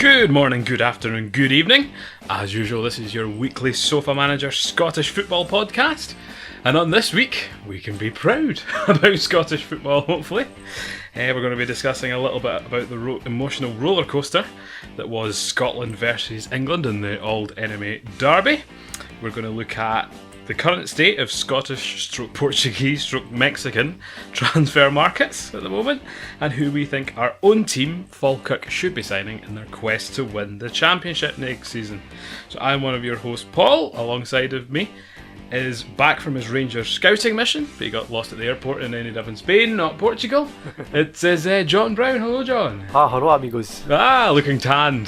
Good morning, good afternoon, good evening. As usual, this is your weekly Sofamanager Scottish Football Podcast. And on this week, we can be proud about Scottish football, hopefully. We're going to be discussing a little bit about the emotional roller coaster that was Scotland versus England in the Old Enemy Derby. We're going to look at the current state of Scottish/Portuguese/Mexican transfer markets at the moment, and who we think our own team, Falkirk, should be signing in their quest to win the championship next season. So I'm one of your hosts, Paul. Alongside of me is back from his Rangers scouting mission, but he got lost at the airport and ended up in Spain, not Portugal. It says John Brown. Hello, John. Hello, amigos. Looking tanned.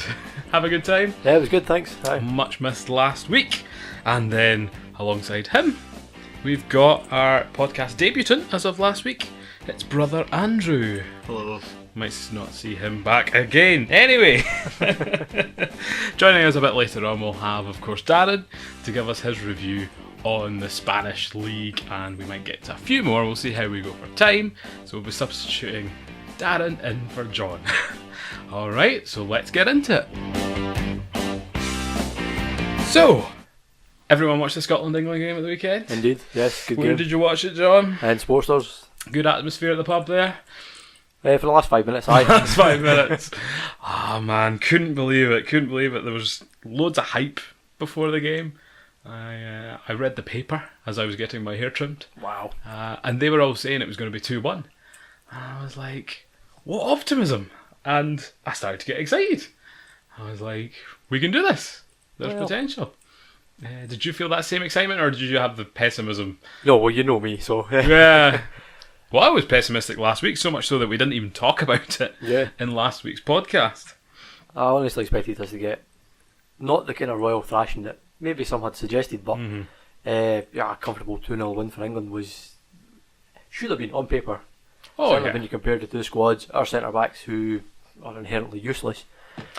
Have a good time? Yeah, it was good, thanks. Hi. Much missed last week. And then alongside him, we've got our podcast debutant as of last week. It's brother Andrew. Hello. Might not see him back again. Anyway, joining us a bit later on, we'll have, of course, Darren to give us his review on the Spanish league, and we might get to a few more. We'll see how we go for time. So we'll be substituting Darren in for John. Alright, so let's get into it. So, everyone watched the Scotland-England game at the weekend? Indeed, yes, good Where game. did you watch it, John? And Sportsters. Good atmosphere at the pub there? For the last 5 minutes, aye. Last 5 minutes. Oh man, couldn't believe it. There was loads of hype before the game. I read the paper as I was getting my hair trimmed. Wow. And they were all saying it was going to be 2-1. And I was like, what optimism? And I started to get excited. I was like, we can do this. There's potential. Did you feel that same excitement, or did you have the pessimism? No, well, you know me, so... Yeah. Well, I was pessimistic last week, so much so that we didn't even talk about it in last week's podcast. I honestly expected us to get not the kind of royal thrashing that maybe some had suggested, but a comfortable 2-0 win for England should have been on paper. Certainly when you compared the two squads, our centre-backs who are inherently useless.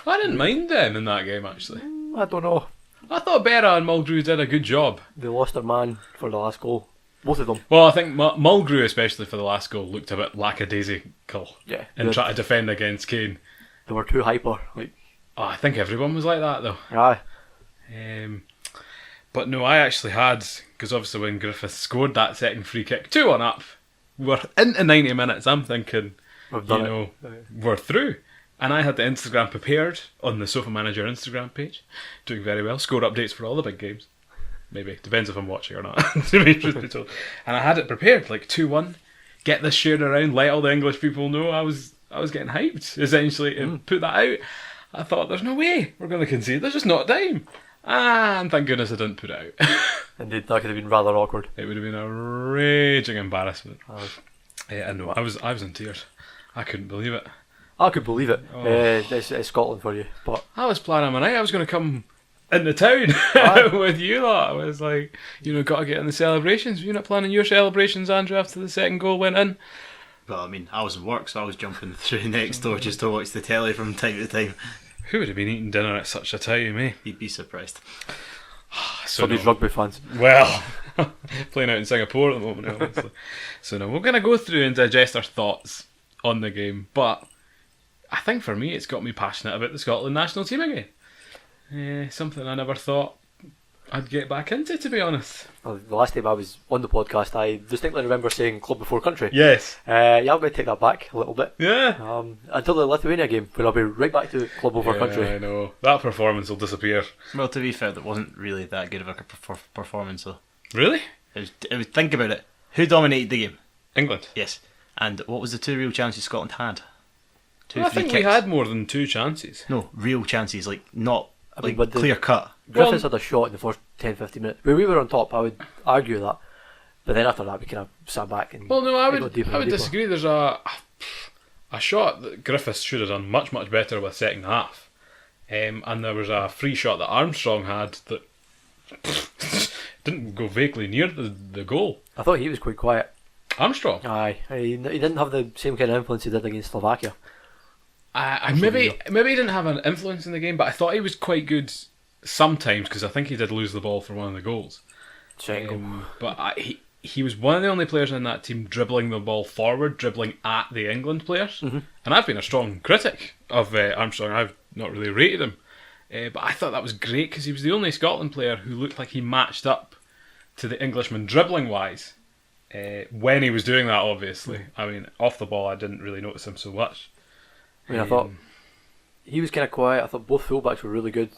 I didn't mind them in that game, actually. I don't know. I thought Berra and Mulgrew did a good job. They lost their man for the last goal. Both of them. Well, I think Mulgrew, especially for the last goal, looked a bit lackadaisical. Yeah. In trying to defend against Kane. They were too hyper. I think everyone was like that, though. Aye. But no, I actually had, because obviously when Griffith scored that second free kick, 2-1 up, we're into 90 minutes, I'm thinking, we're through. And I had the Instagram prepared on the Sofamanager Instagram page, doing very well. Score updates for all the big games. Maybe, depends if I'm watching or not, to be truth be told. And I had it prepared, like 2-1, get this shared around, let all the English people know I was getting hyped, essentially, and put that out. I thought, there's no way we're going to concede, there's just not time. And thank goodness I didn't put it out. Indeed, that could have been rather awkward. It would have been a raging embarrassment. I know, I was in tears. I couldn't believe it. I could believe it. It's Scotland for you. But I was planning my night. I was going to come into town with you lot. I was like, got to get in the celebrations. Were you not planning your celebrations, Andrew, after the second goal went in? Well, I mean, I was in work, so I was jumping through next door just to watch the telly from time to time. Who would have been eating dinner at such a time, eh? You'd be surprised. So these rugby fans. Well, playing out in Singapore at the moment, obviously. So now we're going to go through and digest our thoughts on the game, but I think for me it's got me passionate about the Scotland national team again. Something I never thought I'd get back into, to be honest. Well, the last time I was on the podcast, I distinctly remember saying club before country. Yes. I'm going to take that back a little bit. Yeah. Until the Lithuania game, when I'll be right back to club over country. I know. That performance will disappear. Well, to be fair, that wasn't really that good of a performance, though. Really? Think about it. Who dominated the game? England. Yes. And what was the two real chances Scotland had? I think we had more than 2 chances. No, real chances, not but clear cut. Griffiths had a shot in the first 10-15 minutes. When we were on top, I would argue that. But then after that, we kind of sat back and... Well, no, I would disagree. There's a shot that Griffiths should have done much, much better with second half. And there was a free shot that Armstrong had that didn't go vaguely near the goal. I thought he was quite quiet. Armstrong? Aye. He didn't have the same kind of influence he did against Slovakia. Maybe he didn't have an influence in the game, but I thought he was quite good sometimes, because I think he did lose the ball for one of the goals. But he was one of the only players in that team dribbling the ball forward, dribbling at the England players. And I've been a strong critic of Armstrong. I've not really rated him. But I thought that was great because he was the only Scotland player who looked like he matched up to the Englishman dribbling wise. When he was doing that, obviously. I mean, off the ball, I didn't really notice him so much. I mean, I thought he was kind of quiet. I thought both fullbacks were really good.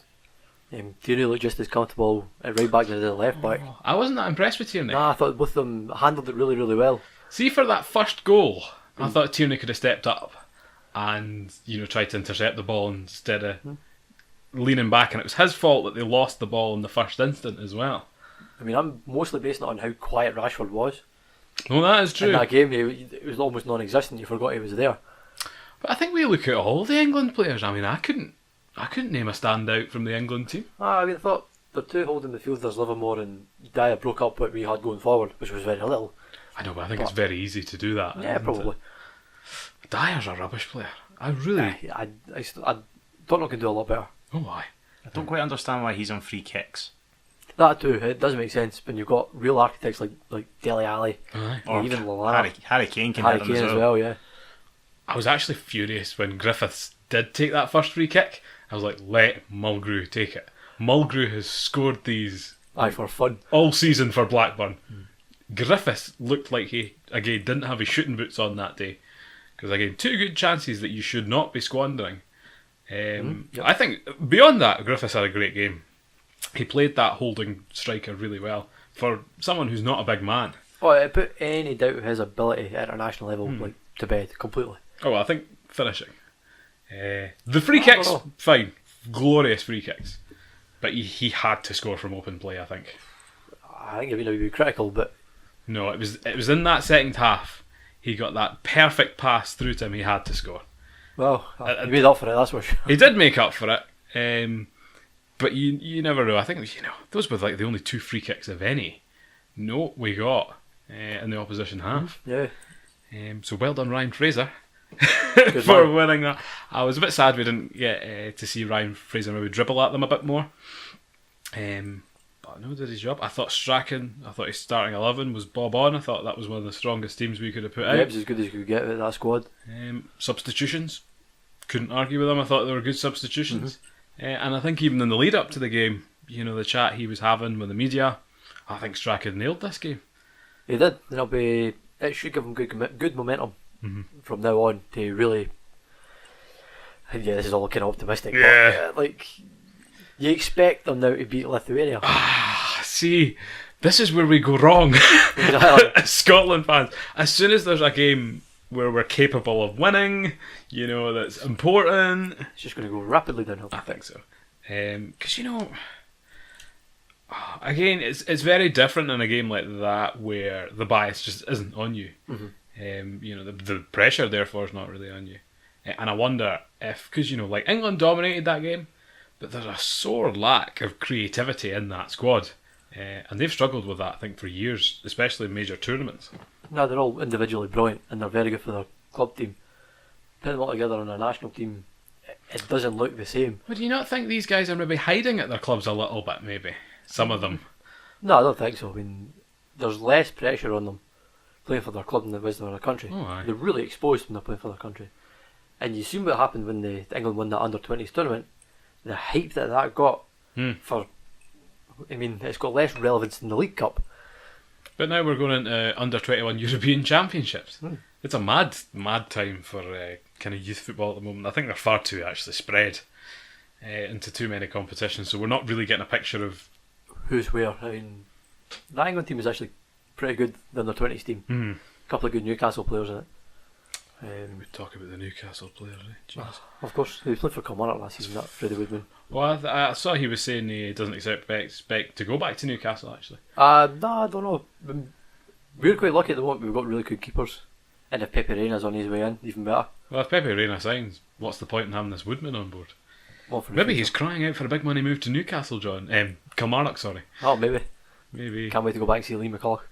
Tierney looked just as comfortable at right back as at left back. I wasn't that impressed with Tierney. Nah, I thought both of them handled it really, really well. See, for that first goal, I thought Tierney could have stepped up and tried to intercept the ball instead of leaning back, and it was his fault that they lost the ball in the first instant as well. I mean, I'm mostly basing it on how quiet Rashford was. Well, that is true. In that game, it was almost non-existent. You forgot he was there. But I think we look at all the England players. I mean, I couldn't name a standout from the England team. I mean, I thought the two holding midfielders, Livermore and Dyer, broke up what we had going forward, which was very little. I know, but I think it's very easy to do that. Yeah, probably. Dyer's a rubbish player. I really... I don't know if he can do a lot better. Oh, why? I don't quite understand why he's on free kicks. That too, it does make sense when you've got real architects like Dele Alli, or even Lallana. Harry Kane can Harry hit Kane them as well, yeah. I was actually furious when Griffiths did take that first free kick. I was like, let Mulgrew take it. Mulgrew has scored these For fun. all season for Blackburn. Griffiths looked like he, again, didn't have his shooting boots on that day. Because, again, two good chances that you should not be squandering. Yep. I think, beyond that, Griffiths had a great game. He played that holding striker really well for someone who's not a big man. Oh, it put any doubt of his ability at international level to bed completely. Oh, well, I think finishing. The free kicks, fine. Glorious free kicks. But he had to score from open play, I think. I think it would be critical, but... No, it was in that second half. He got that perfect pass through to him, he had to score. Well, he made up for it, that's for sure. He did make up for it. But you never know. I think those were like the only two free kicks of any note we got in the opposition half. Yeah. So well done, Ryan Fraser, Good for man. winning that. I was a bit sad we didn't get to see Ryan Fraser maybe dribble at them a bit more. But no, did his job. I thought Strachan, his starting 11 was bob on. I thought that was one of the strongest teams we could have put out. Yeah, it was as good as you could get with that squad. Substitutions, couldn't argue with them. I thought they were good substitutions. And I think even in the lead up to the game, the chat he was having with the media, I think Strachan nailed this game. He did. It should give him good momentum from now on to really... Yeah, this is all kind of optimistic. Yeah. But, you expect them now to beat Lithuania. See, this is where we go wrong. Exactly. Scotland fans. As soon as there's a game where we're capable of winning, that's important. It's just going to go rapidly downhill. I think so. Because, again, it's very different in a game like that where the bias just isn't on you. The pressure, therefore, is not really on you. And I wonder if, because, England dominated that game, but there's a sore lack of creativity in that squad. And they've struggled with that, I think, for years, especially in major tournaments. No, they're all individually brilliant and they're very good for their club team. Putting them all together on a national team, it doesn't look the same. But do you not think these guys are maybe hiding at their clubs a little bit, maybe? Some of them. No, I don't think so. I mean, there's less pressure on them playing for their club than there was in their country. Oh, aye. They're really exposed when they're playing for their country. And you see what happened when England won that under-20s tournament. The hype that got for... I mean, it's got less relevance than the League Cup. But now we're going into under-21 European Championships. It's a mad time for kind of youth football at the moment. I think they're far too actually spread into too many competitions, so we're not really getting a picture of who's where. I mean, the England team is actually pretty good than their 20s team. A couple of good Newcastle players in it. We talk about the Newcastle players, eh? Of course, he played for Kilmarnock last season, that Freddie Woodman. Well, I saw he was saying he doesn't expect to go back to Newcastle, actually. No, I don't know. We're quite lucky at the moment, we've got really good keepers. And if Pepe Reina's on his way in, even better. Well, if Pepe Reina signs, what's the point in having this Woodman on board? Well, maybe he's crying out for a big money move to Newcastle, John. Kilmarnock, sorry. Oh, maybe. Maybe. Can't wait to go back and see Lee McCulloch.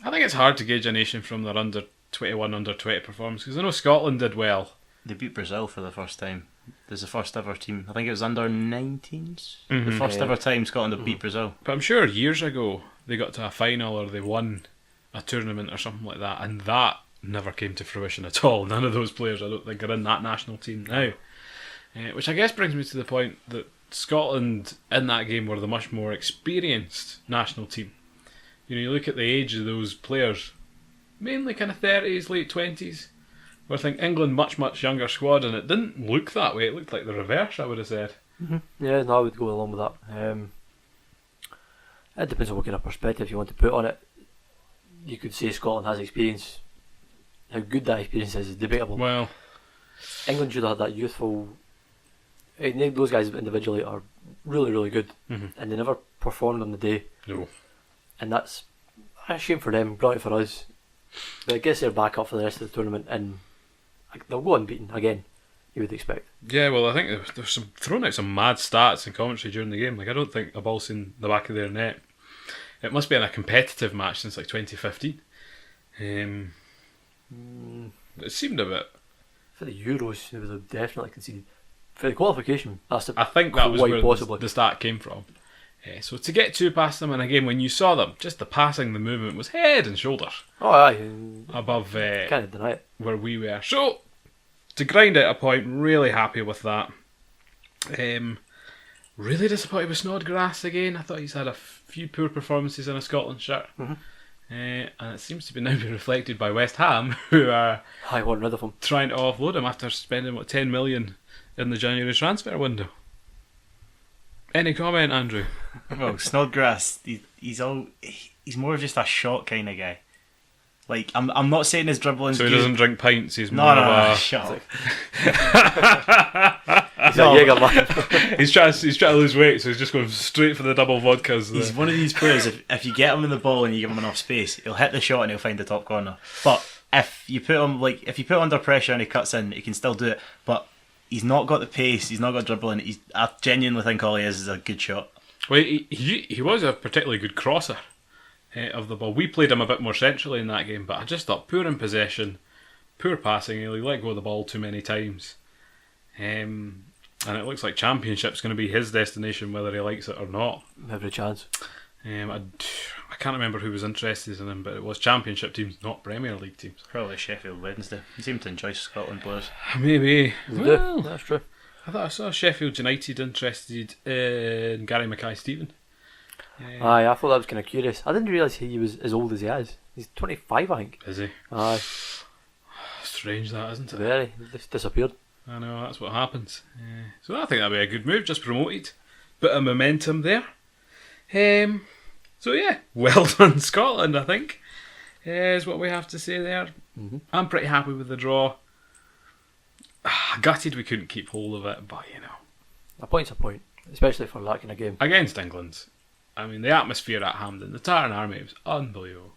I think it's hard to gauge a nation from their under-21, under-20 performance, because I know Scotland did well. They beat Brazil for the first time. There's the first ever team. I think it was under-19s. The first ever time Scotland have beat Brazil. But I'm sure years ago they got to a final or they won a tournament or something like that, and that never came to fruition at all. None of those players, I don't think, are in that national team now. Which I guess brings me to the point that Scotland in that game were the much more experienced national team. You look at the age of those players, mainly kind of 30s, late 20s. Where I think England much younger squad, and it didn't look that way. It looked like the reverse, I would have said. Mm-hmm. Yeah, no, I would go along with that. It depends on what kind of perspective you want to put on it. You could say Scotland has experience. How good that experience is debatable. Well, England should have had that youthful. Those guys individually are really, really good, and they never performed on the day. No. And that's a shame for them, brilliant for us. But I guess they're back up for the rest of the tournament, and they'll go unbeaten again, you would expect. Yeah, well, I think there's throwing out some mad stats and commentary during the game. I don't think a ball's in the back of their net. It must be in a competitive match since 2015. It seemed a bit. For the Euros, they would have definitely conceded. For the qualification, that's I think that was where possibly the stat came from. So to get two past them in a game when you saw them, just the passing, the movement was head and shoulders above can't deny it. where we were. So to grind out a point, really happy with that. Really disappointed with Snodgrass again. I thought he's had a few poor performances in a Scotland shirt. And it seems to be now being reflected by West Ham, who are want rid of him, trying to offload him after spending 10 million in the January transfer window. Any comment, Andrew? Well, Snodgrass, he's more of just a shot kind of guy. Like, I'm not saying his dribbling. So he doesn't drink pints. He's more of a shut up. He's a Jaeger man. he's trying to lose weight, so he's just going straight for the double vodkas. He's one of these players. If you get him in the ball and you give him enough space, he'll hit the shot and he'll find the top corner. But if you put him under pressure and he cuts in, he can still do it. But he's not got the pace. He's not got dribbling. I genuinely think all he is a good shot. Well, he was a particularly good crosser of the ball. We played him a bit more centrally in that game, but I just thought poor in possession, poor passing. He let go of the ball too many times. And it looks like Championship's going to be his destination, whether he likes it or not. Every chance. I can't remember who was interested in him, but it was Championship teams, not Premier League teams. Probably Sheffield Wednesday. He seemed to enjoy Scotland players. Maybe. Well, that's true. I thought I saw Sheffield United interested in Gary Mackay-Steven. I thought that was kind of curious. I didn't realise he was as old as he is. He's 25, I think. Is he? Aye. Strange that, isn't it? Very. He just disappeared. I know, that's what happens. So I think that'd be a good move, just promoted. Bit of momentum there. So yeah, well done Scotland, I think, is what we have to say there. I'm pretty happy with the draw. Gutted we couldn't keep hold of it, but a point's a point, especially for that kind of game. Against England. I mean, the atmosphere at Hampden, the Tartan Army, was unbelievable.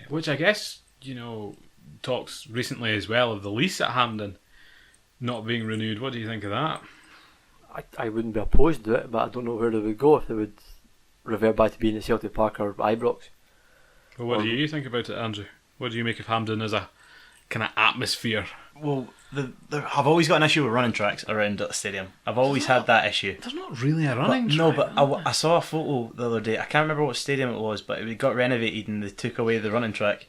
Which I guess, talks recently as well of the lease at Hampden not being renewed. What do you think of that? I wouldn't be opposed to it, but I don't know where they would go, if they would revert back to being at Celtic Park or Ibrox. Well, what do you think about it, Andrew? What do you make of Hampden as a kind of atmosphere? Well, I've always got an issue with running tracks around the stadium. I've always had that issue. There's not really a running track. No, but I saw a photo the other day. I can't remember what stadium it was, but it got renovated and they took away the running track.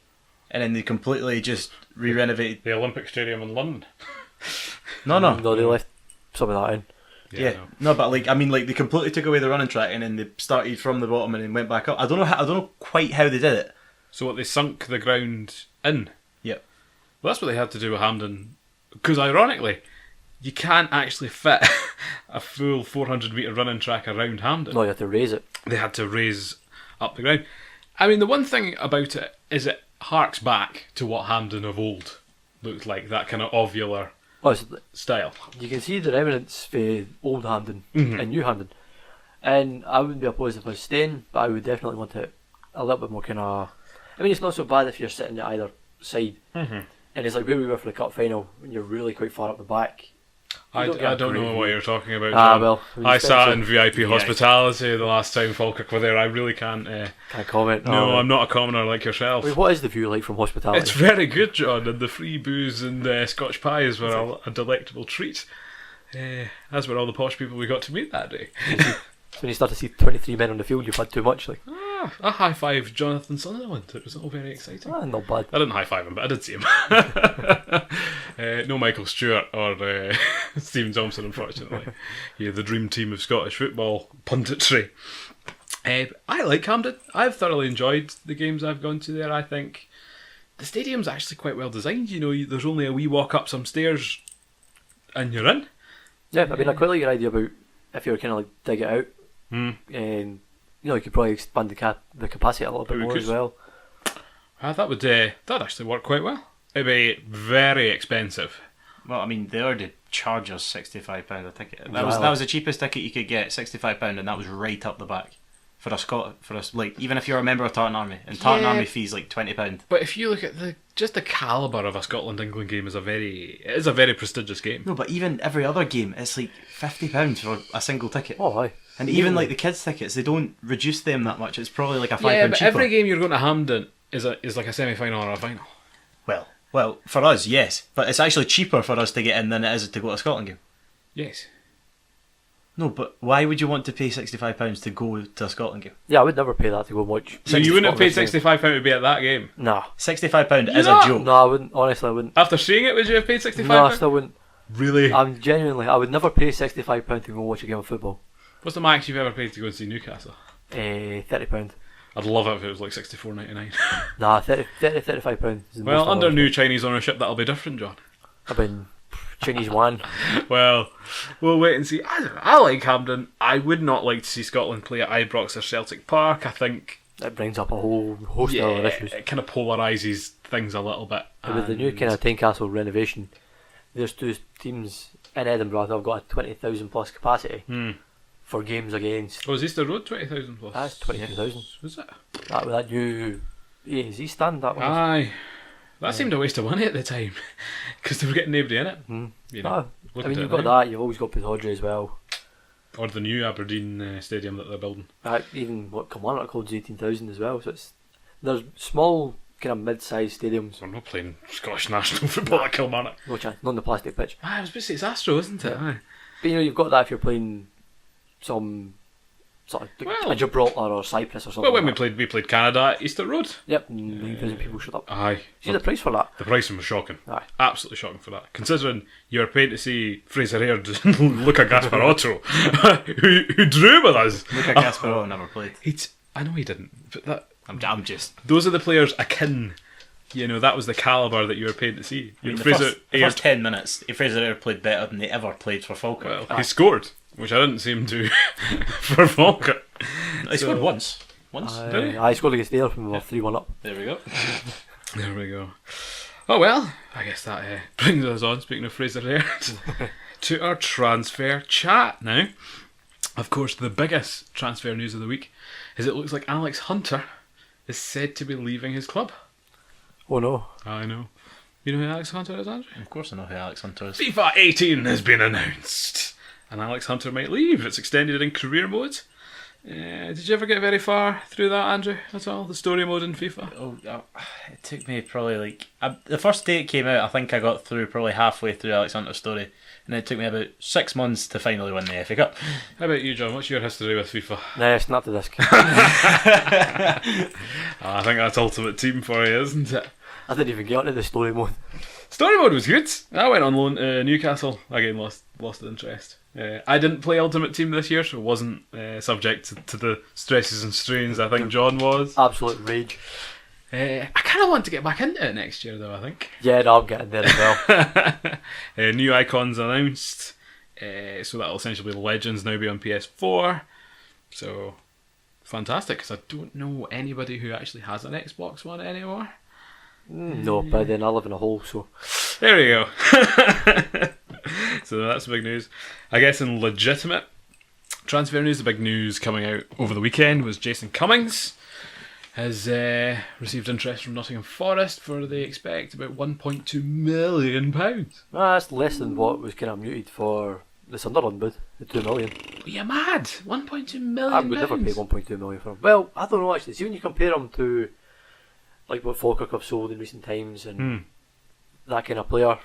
And then they completely just re-renovated. The Olympic Stadium in London. No, they left some of that in. Yeah, no, but they completely took away the running track and then they started from the bottom and then went back up. I don't know quite how they did it. So what, they sunk the ground in? Yep. Well, that's what they had to do with Hampden. Because ironically, you can't actually fit a full 400 metre running track around Hampden. No, you have to raise it. They had to raise up the ground. I mean, the one thing about it is it harks back to what Hampden of old looked like, that kind of ovular style. You can see the remnants for old Hampden and new Hampden. And I wouldn't be opposed if I was staying, but I would definitely want it a little bit more kind of... I mean, it's not so bad if you're sitting at either side. And it's like where we were for the cup final, when you're really quite far up the back. I don't know what you're talking about. Well, I sat in VIP hospitality the last time Falkirk were there. I really can't comment. No, I'm not a commoner like yourself. Wait, what is the view like from hospitality? It's very good, John, and the free booze and Scotch pies were a delectable treat. As were all the posh people we got to meet that day. When you start to see 23 men on the field, you've had too much. I high-fived Jonathan Sunderland. It was all very exciting. Not bad. I didn't high-five him, but I did see him. No Michael Stewart or Stephen Thompson, unfortunately. Yeah, the dream team of Scottish football punditry. I like Hampden. I've thoroughly enjoyed the games I've gone to there. I think the stadium's actually quite well designed. You know, there's only a wee walk up some stairs and you're in. Yeah, I mean, I quite like your idea about if you were kind of like dig it out, and you know, you could probably expand the capacity a little bit more as well. That would that'd actually work quite well. It'd be very expensive. Well, I mean, they already charge us £65 a ticket. That was the cheapest ticket you could get, £65, and that was right up the back. For us, like, even if you're a member of Tartan Army, and Tartan Army fees like £20. But if you look at the calibre of a Scotland-England game it is a very prestigious game. No, but even every other game, it's like £50 for a single ticket. Oh, aye. And even like the kids' tickets, they don't reduce them that much. It's probably like a £5 but cheaper. every game you're going to Hampden is like a semi-final or a final. Well, for us, yes, but it's actually cheaper for us to get in than it is to go to a Scotland game. Yes. No, but why would you want to pay £65 to go to a Scotland game? Yeah, I would never pay that to go and watch. So you wouldn't have paid £65 to be at that game? Nah. £65 is a joke. No, I wouldn't. Honestly, I wouldn't. After seeing it, would you have paid £65? No, I still wouldn't. Really? I would never pay £65 to go watch a game of football. What's the max you've ever paid to go and see Newcastle? £30. I'd love it if it was like £64.99. Nah, £35 is the Well, most under I've ever new Chinese ownership, that'll be different, John. I've been Chinese yuan. Well, we'll wait and see. I like Hampden. I would not like to see Scotland play at Ibrox or Celtic Park. I think It brings up a whole host of other issues. it kind of polarises things a little bit. And with the new kind of Tynecastle renovation, there's two teams in Edinburgh that have got a 20,000 plus capacity for games against. Oh, is Easter Road 20,000 plus? That's 22,000. Was it? That new AZ stand, that one. Aye. That seemed a waste of money at the time because they were getting nobody in it. You know, I mean, you've got that, you've always got Pittodrie as well. Or the new Aberdeen stadium that they're building. Even what Kilmarnock holds 18,000 as well. So there's small, kind of mid-sized stadiums. We're not playing Scottish national football at Kilmarnock. No chance, not on the plastic pitch. I was supposed to say it's Astro, isn't it? Yeah. Aye. But you know, you've got that if you're playing some sort of a Gibraltar or Cyprus or something. Well, when like we played Canada at Easter Road. Yep, 9,000 people showed up. Aye. See the price for that? The pricing was shocking. Aye. Absolutely shocking for that. Considering you were paying to see Fraser Aird and Luca Gasparotto, who drew with us. Luca Gasparotto never played. I know he didn't, but I'm just. those are the players akin. You know, that was the calibre that you were paying to see. I mean, Fraser the first 10 minutes, Fraser Aird played better than they ever played for Falkirk. Well, he scored, which I didn't see him do for Falkirk. He scored once. Did he? I scored against Ayr from 3-1 up. There we go. There we go. Oh well, I guess that brings us on, speaking of Fraser Aird, to our transfer chat now. Of course, the biggest transfer news of the week is it looks like Alex Hunter is said to be leaving his club. Oh no. I know. You know who Alex Hunter is, Andrew? Of course I know who Alex Hunter is. FIFA 18 has been announced, and Alex Hunter might leave. It's extended in career mode. Did you ever get very far through that, Andrew, at all? The story mode in FIFA? It took me probably the first day it came out, I think I got through probably halfway through Alex Hunter's story, and it took me about 6 months to finally win the FA Cup. How about you, John? What's your history with FIFA? Nah, snap the disc. I think that's Ultimate Team for you, isn't it? I didn't even get onto the story mode. Story mode was good. I went on loan to Newcastle. Again, lost interest. I didn't play Ultimate Team this year, so wasn't subject to the stresses and strains I think John was. Absolute rage. I kind of want to get back into it next year, though, I think. Yeah, no, I'm getting there as well. New icons announced. So that'll essentially be Legends now be on PS4. So, fantastic, because I don't know anybody who actually has an Xbox One anymore. No, but then I live in a hole, so. There we go. So that's big news. I guess in legitimate transfer news, the big news coming out over the weekend was Jason Cummings has received interest from Nottingham Forest for, they expect, about £1.2 million. That's less than what was kind of muted for the Sunderland bid, the 2 million. Are you mad? £1.2 million? I would never pay 1.2 million for him. Well, I don't know actually. See, when you compare him to like what Falkirk have sold in recent times and that kind of player,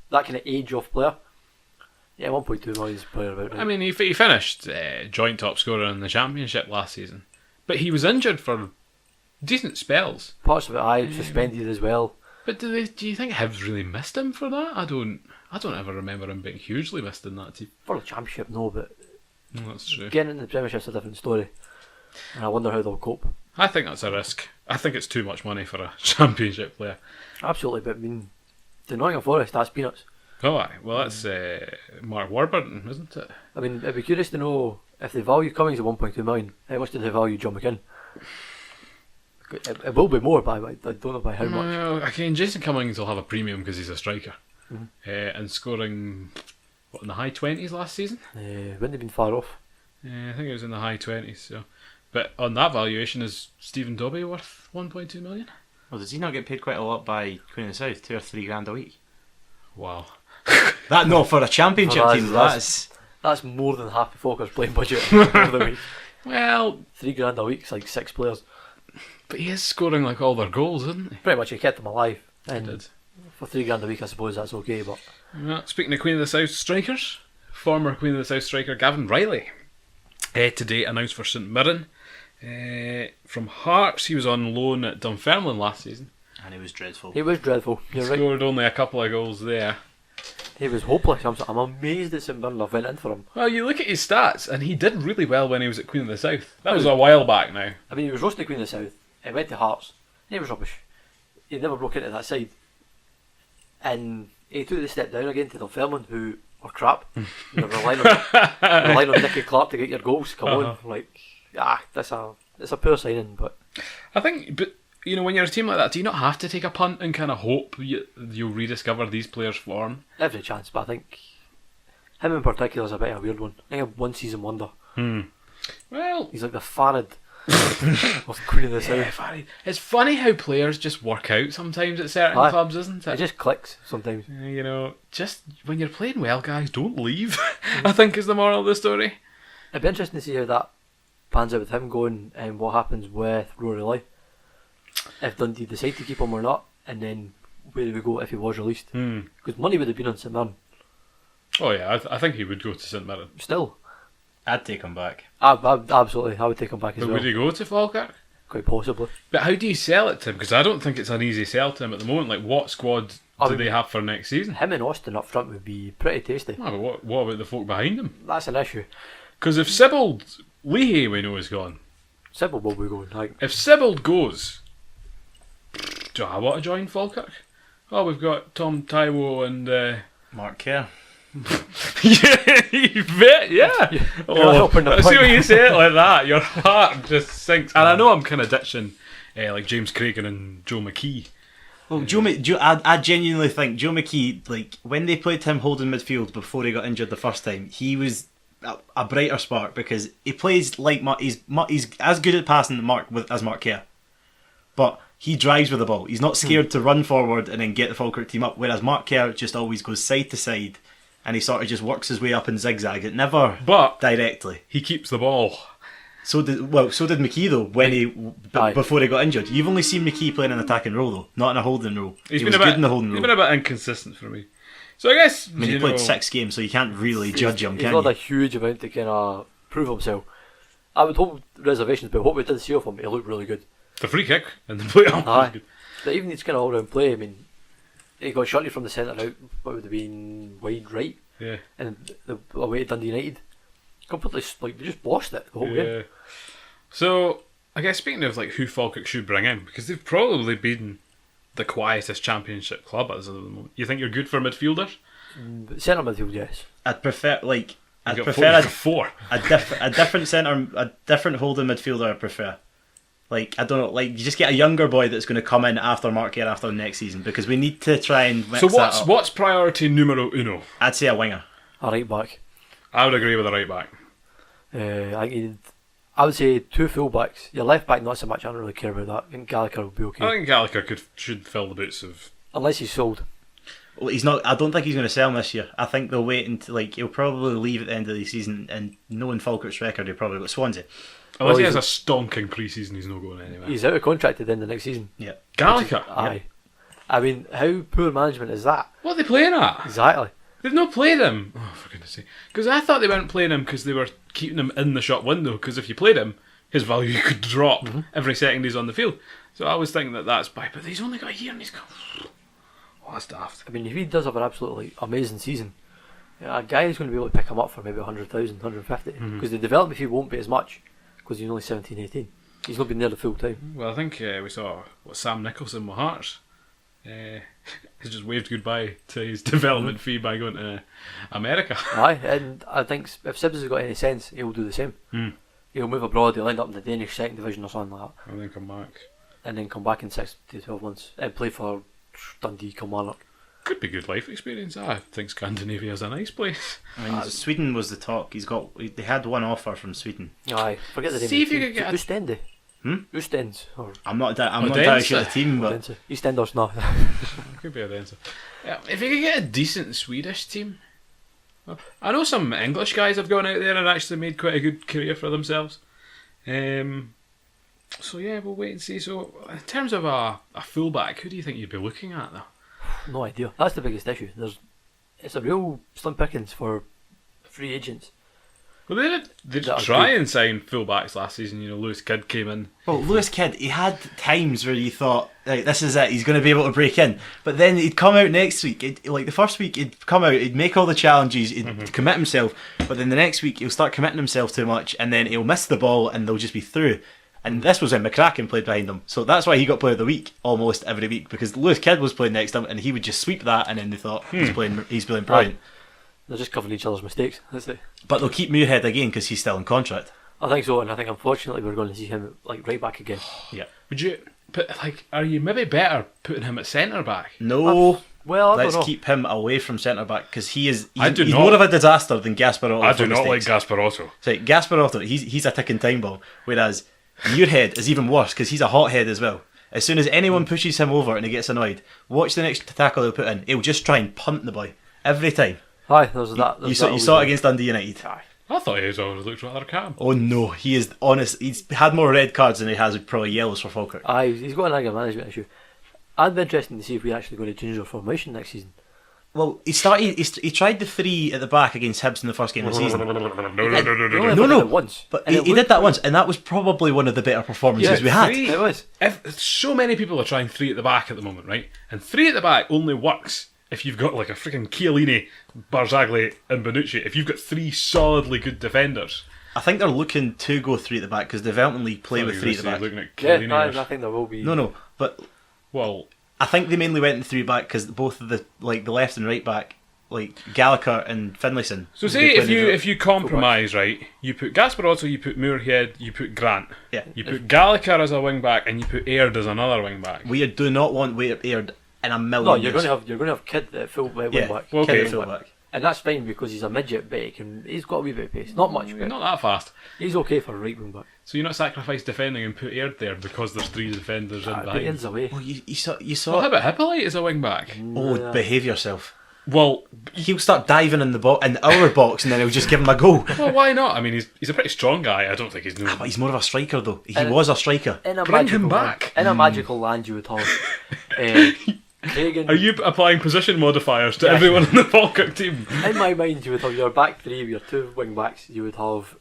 that kind of age of player, yeah, 1.2 million is a player about right. I mean, he finished joint top scorer in the Championship last season. But he was injured for decent spells. Parts of it, suspended as well. But do you think Hibs really missed him for that? I don't ever remember him being hugely missed in that team. For the Championship, no, but That's true. getting in the Premiership's a different story. And I wonder how they'll cope. I think that's a risk. I think it's too much money for a Championship player. Absolutely, but I mean, the Nottingham Forest, that's peanuts. Oh, aye. Well, that's Mark Warburton, isn't it? I mean, it'd be curious to know if they value Cummings at 1.2 million, how much do they value John McKinn? It will be more, but I don't know by how much. Well, again, Jason Cummings will have a premium because he's a striker. Mm-hmm. And scoring, in the high 20s last season? Wouldn't have been far off. I think it was in the high 20s. So, but on that valuation, is Stephen Dobbie worth 1.2 million? Well, does he not get paid quite a lot by Queen of the South? 2 or 3 grand a week? Wow. That no, for a Championship team, that's more than half the Falkirk's playing budget for the week. Well, $3,000 a week's like 6 players. but he is scoring like all their goals, isn't he? Pretty much, he kept them alive. And He did. for $3,000 a week, I suppose that's okay. But Yeah, speaking of Queen of the South strikers, former Queen of the South striker Gavin Riley today announced for St Mirren. From Hearts, he was on loan at Dunfermline last season. And he was dreadful. he was dreadful. You're right. Scored only a couple of goals there. He was hopeless. I'm amazed that St Mirren have went in for him. Well, you look at his stats, and he did really well when he was at Queen of the South. That was a while back now. I mean, he was roasting the Queen of the South. He went to Hearts. And he was rubbish. He never broke into that side. And he took the step down again to Dunfermline, who were crap. They're relying on Nicky Clark to get your goals. Come on, that's a poor signing. But I think, but you know, when you're a team like that, do you not have to take a punt and kind of hope you'll rediscover these players' form? every chance. But I think him in particular is a bit of a weird one. I think a one-season wonder. Well, He's like the Farid of Queen of the South. Farid. It's funny how players just work out sometimes at certain Aye. clubs, isn't it? It just clicks sometimes. You know, just when you're playing well, guys, don't leave. I think is the moral of the story. It'd be interesting to see how that pans out with him going and what happens with Rory Lee. If Dundee decide to keep him or not, and then where do we go if he was released? Because money would have been on St Mirren. Oh yeah, I think he would go to St Mirren. Still, I'd take him back. absolutely, I would take him back as But well. would he go to Falkirk? Quite possibly. But how do you sell it to him? Because I don't think it's an easy sell to him at the moment. Like, what squad do they have for next season? Him and Austin up front would be pretty tasty. Oh, but what about the folk behind him? That's an issue. Because if Sibbald, Leahy we know is gone. Sybil will be going. If Sibbald goes, do I want to join Falkirk? Oh, we've got Tom Taiwo and... Mark Kerr. Yeah, you bet, yeah. Oh, I see when you say it like that, your heart just sinks. And I know I'm kind of ditching like James Cragen and Joe McKee. Well, I genuinely think Joe McKee, like when they played him holding midfield before he got injured the first time, he was a brighter spark because he plays like Mark. He's as good at passing as Mark Kerr, but he drives with the ball. He's not scared to run forward and then get the Falkirk team up. Whereas Mark Kerr just always goes side to side, and he sort of just works his way up in zigzag. It never, but directly. He keeps the ball. So did McKee though before he got injured. You've only seen McKee playing an attacking role though, not in a holding role. He was good in the holding role. He's been a bit inconsistent for me. So I guess he played 6 games, so you can't really judge him, can you? He's not a huge amount to kind of prove himself. I would hold reservations, but what we did see of him, he looked really good. The free kick and the play on was good. But even his kind of all-round play, I mean, he got shortly from the centre out, what would have been wide right. Yeah. And the away to Dundee United, completely, they just bossed it the whole game. So, I guess speaking of like who Falkirk should bring in, because they've probably been the quietest Championship club as of the moment. You think you're good for midfielders? Centre midfield, yes. I'd prefer four. a different centre, a different holding midfielder. I prefer. Like, I don't know, like you just get a younger boy that's going to come in after Mark Kerr after next season because we need to try and mix that up. What's priority numero uno? I'd say a winger. A right back. I would agree with a right back. I would say 2 full backs. Your left back, not so much. I don't really care about that. I think Gallagher will be okay. I think Gallagher should fill the boots of. Unless he's sold. Well, he's not. I don't think he's going to sell him this year. I think they'll wait until he'll probably leave at the end of the season. And knowing Falkirk's record, he'll probably go to Swansea. Unless he has a stonking pre-season, he's not going anywhere. He's out of contract at the end of next season. Yeah, Gallagher. Aye. I mean, how poor management is that? What are they playing at? Exactly. They've not played him. Oh, for goodness sake! Because I thought they weren't playing him because they were keeping him in the shop window. Because if you played him, his value could drop every second he's on the field. So I was thinking that's by, but he's only got a year and he's got. Oh, that's daft. I mean, if he does have an absolutely amazing season, a guy is going to be able to pick him up for maybe 100,000, 150, because the development fee won't be as much because he's only 17, 18. He's not been there the full time. Well, I think we saw Sam Nicholson with Hearts. He's just waved goodbye to his development fee by going to America. Aye, and I think if Sibbs has got any sense, he'll do the same. He'll move abroad, he'll end up in the Danish second division or something like that. And then come back. And then come back in 6 to 12 months and play for Dundee, Kilmarnock. Could be good life experience. I think Scandinavia's a nice place. I mean, Sweden was the talk. They had one offer from Sweden. Aye, forget the name. See if you could get Ostende. Ostends. Or I'm not entirely sure the team, but EastEnders, no. Could be Odense. Yeah, if you could get a decent Swedish team. Well, I know some English guys have gone out there and actually made quite a good career for themselves. So yeah, we'll wait and see. So in terms of a fullback, who do you think you'd be looking at though? No idea. That's the biggest issue. It's a real slim pickings for free agents. Well, they did try and sign fullbacks last season. You know, Lewis Kidd came in. Well, Lewis Kidd, he had times where you thought, right, this is it, he's going to be able to break in. But then he'd come out next week, like the first week he'd come out, he'd make all the challenges, he'd commit himself, but then the next week he'll start committing himself too much, and then he'll miss the ball and they'll just be through. And this was when McCracken played behind him. So that's why he got player of the week almost every week, because Lewis Kidd was playing next to him and he would just sweep that, and then they thought, he's playing brilliant. They're just covering each other's mistakes, that's it. But they'll keep Muirhead again because he's still in contract. I think so, and I think unfortunately we're going to see him like right back again. Yeah. Would you put are you maybe better putting him at centre back? No. Well, I let's don't know. keep him away from centre back because he's not, more of a disaster than Gasparotto. I do not like Gasparotto. So Gasparotto, he's a ticking time bomb, whereas Muirhead is even worse because he's a hothead as well. As soon as anyone pushes him over and he gets annoyed, watch the next tackle he'll put in. He'll just try and punt the boy every time. Aye, there's that. You saw it against Dundee United. Aye. I thought he always looked rather calm. Oh no, he is honest. He's had more red cards than he has probably yellows for Falkirk. Aye, he's got an anger management issue. I'd be interested to see if we actually going to change our formation next season. Well, he tried the 3 at the back against Hibs in the first game of the season. No. Once, but he did that once, and that was probably one of the better performances we had. It was. If so many people are trying 3 at the back at the moment, right? And 3 at the back only works if you've got like a freaking Chiellini, Barzagli and Bonucci. If you've got 3 solidly good defenders. I think they're looking to go 3 at the back because the Development League play with 3 at the back. Looking at Chiellini I think there will be. No, but I think they mainly went in 3 back because both of the left and right back, like Gallagher and Finlayson. So say if you compromise, right, you put Gasparotto, you put Muirhead, you put Grant. Yeah. You put Gallagher as a wing back and you put Aird as another wing back. We do not want Aird in a million. No, years. you're going to have Kidd at full wing back. Well, okay. Kidd at full back. And that's fine because he's a midget, but he's got a wee bit of pace. Not much, but not that fast. He's okay for a right wing back. So you're not sacrifice defending and put Aird there because there's 3 defenders in But behind. Aird's away. Well, you saw. Well, how about Hippolyte as a wing back? Oh, behave yourself. Well, he'll start diving in our box, and then he'll just give him a go. Well, why not? I mean, he's a pretty strong guy. I don't think he's But he's more of a striker, though. He was a striker. Bring him back. In a magical land, you would have. Cragen. Are you applying position modifiers to everyone in the Falkirk team? In my mind, you would have your back 3, your 2 wing backs. You would have,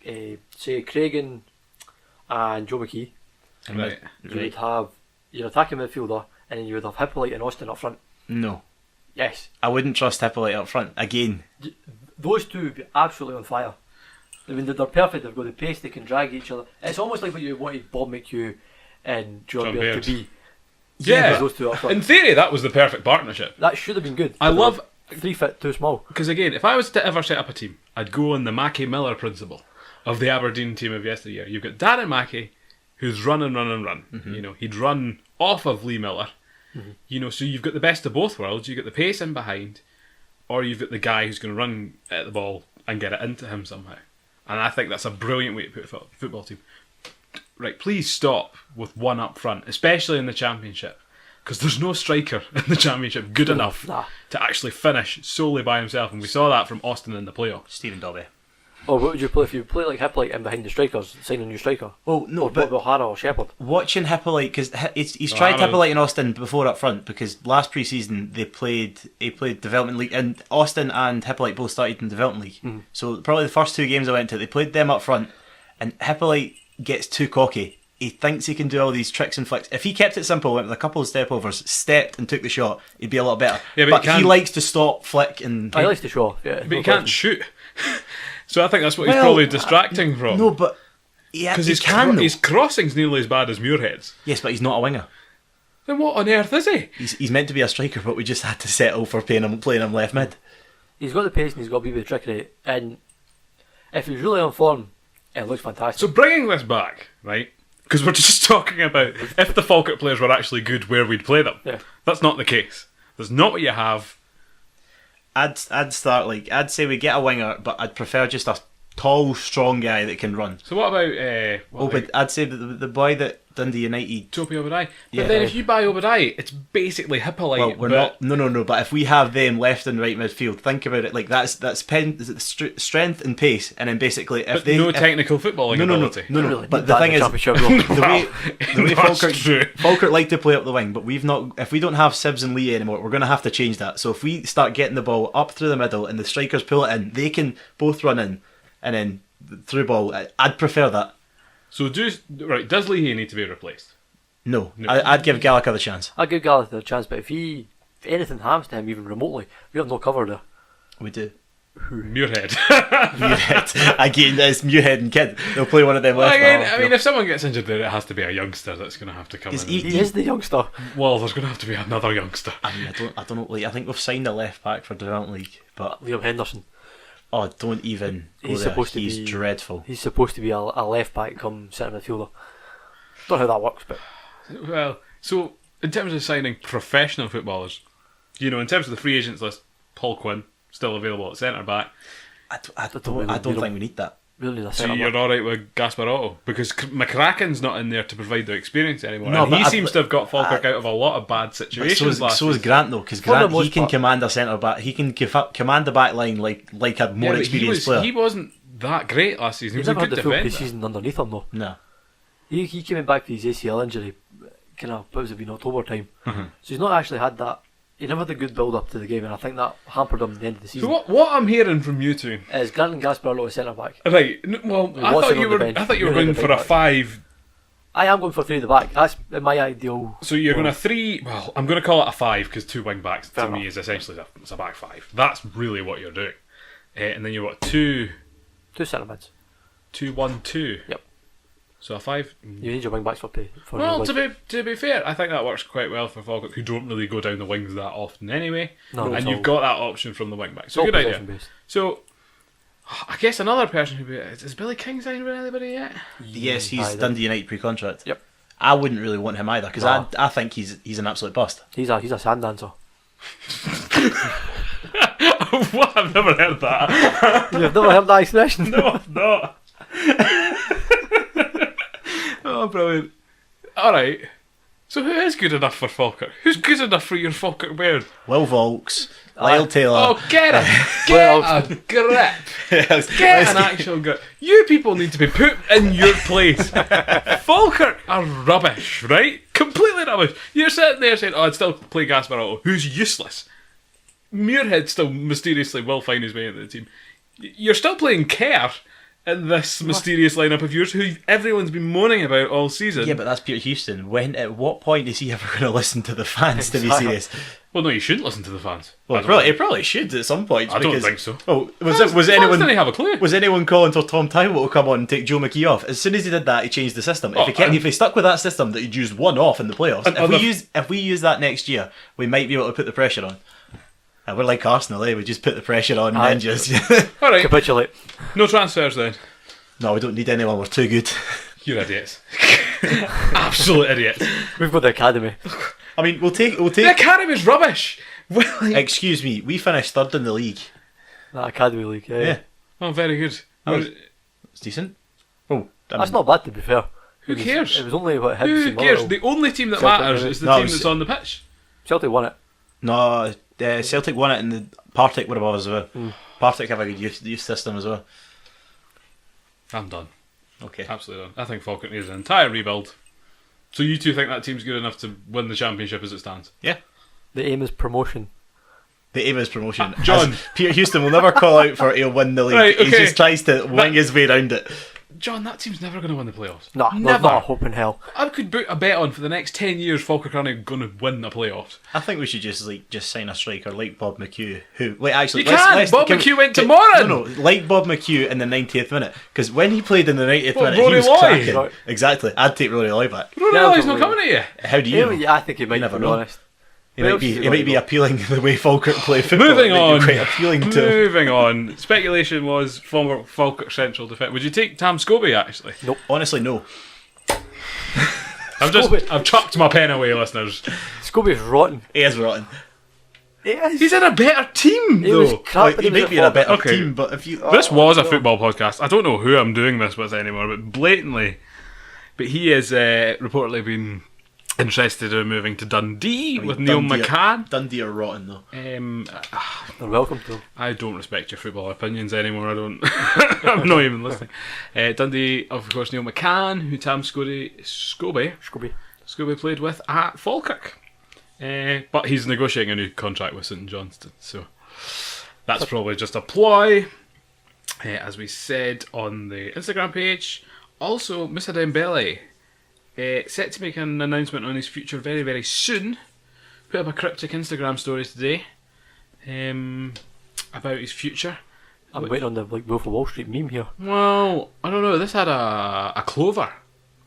say, Cragen and Joe McKee. Right. You would have your attacking midfielder, and then you would have Hippolyte and Austin up front. No. Yes. I wouldn't trust Hippolyte up front again. Those two would be absolutely on fire. I mean, they're perfect. They've got the pace. They can drag each other. It's almost like what you wanted Bob McHugh and John Baird to be. Yeah. Those two up front. In theory, that was the perfect partnership. That should have been good. I love 3 foot too small. Because again, if I was to ever set up a team, I'd go on the Mackie Miller principle of the Aberdeen team of yesteryear. You've got Darren Mackie, who's run. Mm-hmm. You know, he'd run off of Lee Miller. Mm-hmm. You know, so you've got the best of both worlds. You've got the pace in behind, or you've got the guy who's going to run at the ball and get it into him somehow. And I think that's a brilliant way to put a football team. Right, please stop with 1 up front, especially in the Championship. Because there's no striker in the Championship good enough to actually finish solely by himself. And we saw that from Austin in the playoffs. Stephen Dobby. Or what would you play if you play like Hippolyte in behind the strikers, sign a new striker? Oh, no, or but O'Hara or Shepherd. Watching Hippolyte, because he's tried Hippolyte and Austin before up front, because last pre-season he played Development League, and Austin and Hippolyte both started in Development League. So probably the first 2 games I went to, they played them up front, and Hippolyte gets too cocky. He thinks he can do all these tricks and flicks. If he kept it simple, went with a couple of step overs, stepped and took the shot, he'd be a lot better. Yeah, but he likes to stop, flick, and He likes to show off. Yeah, but he can't shoot. So I think that's what he's probably distracting from. No, but because his crossing's nearly as bad as Muirhead's. Yes, but he's not a winger. Then what on earth is he? He's meant to be a striker, but we just had to settle for playing him left mid. He's got the pace and he's got a wee bit of trickery, and if he's really on form, it looks fantastic. So bringing this back, right? Because we're just talking about if the Falkirk players were actually good, where we'd play them. Yeah. That's not the case. That's not what you have. I'd say we get a winger, but I'd prefer just a tall, strong guy that can run. So what about? But I'd say the boy that Dundee United. Topi Obadai. Yeah. But then if you buy Obadai, it's basically Hippolyte. Well, we're not. No. But if we have them left and right midfield, think about it. Like that's strength and pace, and then basically if But they no technical footballing ability. No. Really But need the that thing in is, Championship, the way That's true. Falkirk like to play up the wing, but we've not. If we don't have Sibs and Lee anymore, we're going to have to change that. So if we start getting the ball up through the middle and the strikers pull it in, they can both run in, and then through ball. I'd prefer that. So does Leahy need to be replaced? No. I'd give Gallagher the chance. I'll give Gallagher a chance, but if anything happens to him, even remotely, we have no cover there. We do. Muirhead. Muirhead. Again, it's Muirhead and Kidd. They'll play one of them left. I mean, if someone gets injured there, it has to be a youngster that's going to have to come in. He is the youngster. Well, there's going to have to be another youngster. I mean, I don't know. Like, I think we've signed a left back for Development League, but Liam Henderson. oh, don't even go He's there. supposed to He's be dreadful. He's supposed to be a left back come centre midfielder. Don't know how that works, but Well, so in terms of signing professional footballers, in terms of the free agents list, Paul Quinn still available at centre back. I don't think we need that. really need a So centre you're back. all right with Gasparotto because McCracken's not in there to provide the experience anymore. No, and but he seems to have got Falkirk out of a lot of bad But situations last so is season. Grant though, because For the Grant most he can part. command a centre back. He can command the back line like a more but experienced player. He wasn't that great last season. He He's was a never had good the full defender. pre-season underneath him though. No. He came in back for his ACL injury, kind of, what was it, in October time. Mm-hmm. So he's not actually had that. He never had a good build up to the game, and I think that hampered him at the end of the So season. what I'm hearing from you two, Is Grant and Gasparotto a centre back? right? Well, I Watson thought you on the were. bench, I thought you were Muirhead going the for right a back. 5. I am going for 3 at the back. That's my ideal. So you're going to 3. Well, I'm going to call it a 5 because 2 wing backs Fair to me enough. is essentially it's a back 5. That's really what you're doing. And then you've got 2, 2 centre mids. 2, 1, 2. Yep. So a 5. You need your wing backs for pay. For Well, your wing. to be fair, I think that works quite well for Falkirk, who don't really go down the wings that often anyway. No, and it's you've all- got that option from the wing back. it's So all good idea. possession based. So I guess another person who is Billy King signed with anybody yet? Yes, he's Aye, Dundee United pre-contract. Yep. I wouldn't really want him either because No. I think he's an absolute bust. He's a sand dancer. What? I've never heard that. You've never heard that expression? No, I've not. Oh, brilliant. Alright. So who is good enough for Falkirk? Who's good enough for your Falkirk Bears? Will Volks, Lyle Taylor. Oh, get it! Well, Get a grip! Get an actual grip. You people need to be put in your place. Falkirk are rubbish, right? Completely rubbish. You're sitting there saying, I'd still play Gasparotto, who's useless. Muirhead still mysteriously will find his way into the team. You're still playing Kerr in this mysterious lineup of yours, who everyone's been moaning about all season. Yeah, but that's Peter Houston. At what point is he ever going to listen to the fans? To be Exactly. serious. Well, no, you shouldn't listen to the fans. Well, I don't he probably should at some point. I don't because- think so. Oh, was Fans anyone? didn't have a clue. Was anyone calling for Tom Tywell to come on and take Joe McKee off? As soon as he did that, he changed the system. Oh, If he stuck with that system that he'd used one off in the playoffs, And if we use that next year, we might be able to put the pressure on. And we're like Arsenal, eh? We just put the pressure on Aye. and then just All right, Capitulate. no transfers then. no, we don't need anyone. We're too good. You're idiots. Absolute idiots. We've got the academy. I mean, we'll take. The academy's rubbish. Well, Excuse me, we finished third in the league. That academy league. Yeah, oh, very good. it's decent. Oh, That's not bad to be fair. Who cares? It was only what Hibs Who and cares? Motherwell. The only team that Celtic matters won it. is the No, team it's- that's on the pitch. Celtic won it. No, Celtic won it, and the Partick were above as well. Partick have a good youth system as well. I'm done. Okay. Absolutely done. I think Falkirk needs an entire rebuild. So you two think that team's good enough to win the championship as it stands? Yeah. The aim is promotion. The aim is promotion. John. As Peter Houston will never call out for he'll win the league. Right, He okay. just tries to wing his way around it. John, that team's never going to win the playoffs. Nah, there's never. not a hope in hell. I could put a bet on for the next 10 years Falkirk aren't going to win the playoffs. I think we should just sign a striker like Bob McHugh, who actually You can't! Bob McHugh went to Moran! No, like Bob McHugh in the 90th minute, because when he played in the 90th minute, Rory he was Loy. cracking. Right. Exactly, I'd take Rory Loy back. Rory Yeah, Loy's not but- coming at you. How do you know? Yeah, I think he might, never to be know. honest. He might be appealing the way Falkirk play football. Moving It might be on. quite appealing to. Moving on. Speculation was former Falkirk Central defence. Would you take Tam Scobie, actually? Honestly, no. I've chucked my pen away, listeners. Scobie's rotten. He is rotten. He is. He's in a better team, He was though. crap. He might be in a better Okay. team, but if you This was a football podcast. I don't know who I'm doing this with anymore, but blatantly. But he has reportedly been interested in moving to Dundee with Neil McCann. Dundee are rotten though. They're welcome to him. I don't respect your football opinions anymore. I don't. I'm not even listening. Dundee, of course, Neil McCann, who Tam Scobie played with at Falkirk. But he's negotiating a new contract with St Johnstone, so that's probably just a ploy. As we said on the Instagram page, also Moussa Dembele set to make an announcement on his future very, very soon. Put up a cryptic Instagram story today about his future. I'm waiting on the Wolf of Wall Street meme here. Well, I don't know. This had a clover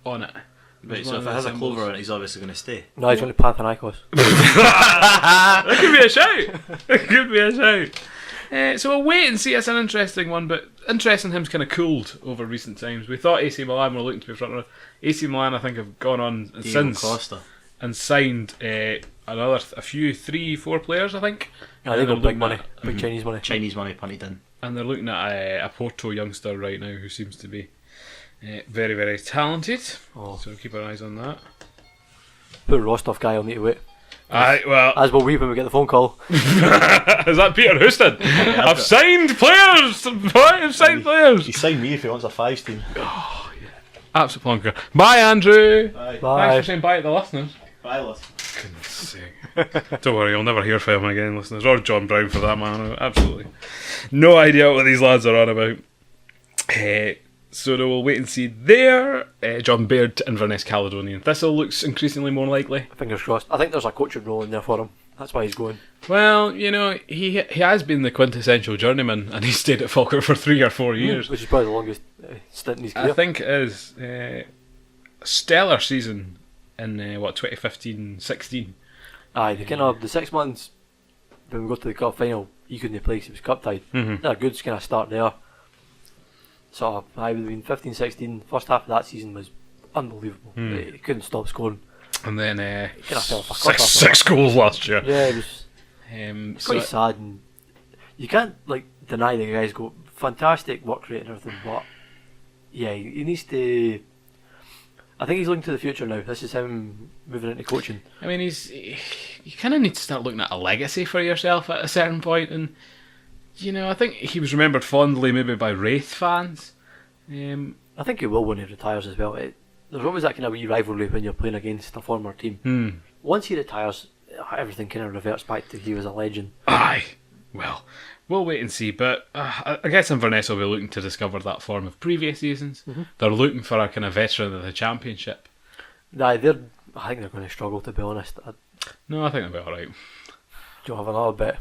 on it. Right, so if it has a clover on it, he's obviously going to stay. No, he's going to Panathinaikos. That could be a shout. That could be a shout. So we'll wait and see. It's an interesting one, but interest in him's kind of cooled over recent times. We thought AC Milan were looking to be front runners. AC Milan, I think, have gone on Diego since Costa. and signed a few 3-4 players, I think. Yeah, they And got they're big looking money. at- Big Chinese money. Chinese money punted in. And they're looking at a Porto youngster right now who seems to be very, very talented. Oh. So keep our eyes on that. Poor Rostov guy will need to wait. Well, As will we when we get the phone call. is that Peter Houston? I've signed players! I've signed players! He signed me if he wants a 5s team. Absolute plonker. Bye, Andrew! Bye. Bye. Thanks for saying bye to the listeners. Bye, Liz. Goodness sake. Don't worry, you'll never hear from him again, listeners. Or John Brown for that matter. Absolutely. No idea what these lads are on about. So we'll wait and see there. John Baird to Inverness Caledonian Thistle looks increasingly more likely. Fingers crossed. I think there's a coaching role in there for him. That's why he's going. Well, you know, he has been the quintessential journeyman and he's stayed at Falkirk for 3 or 4 years. Which is probably the longest stint in his career. I think it is. A stellar season in 2015-16. Aye, the 6 months when we got to the cup final, he couldn't play 'cause he was cup tied. Mhm. A good kind of start there. So I would have been 15-16. First half of that season was unbelievable. He couldn't stop scoring. And then He kind of fell off a cliff after six goals last year. that. Yeah, it was It's quite sad, and you can't deny the guy's got fantastic work rate and everything, but yeah, he needs to. I think he's looking to the future now. This is him moving into coaching. I mean, you kind of need to start looking at a legacy for yourself at a certain point, and you know, I think he was remembered fondly maybe by Wraith fans. I think he will when he retires as well. There's always that kind of wee rivalry when you're playing against a former team. Once he retires, everything kind of reverts back to he was a legend. Aye. Well, we'll wait and see. But I guess Inverness will be looking to discover that form of previous seasons. They're looking for a kind of veteran of the Championship. Aye, I think they're going to struggle, to be honest. No, I think they'll be alright. Do you have another bet?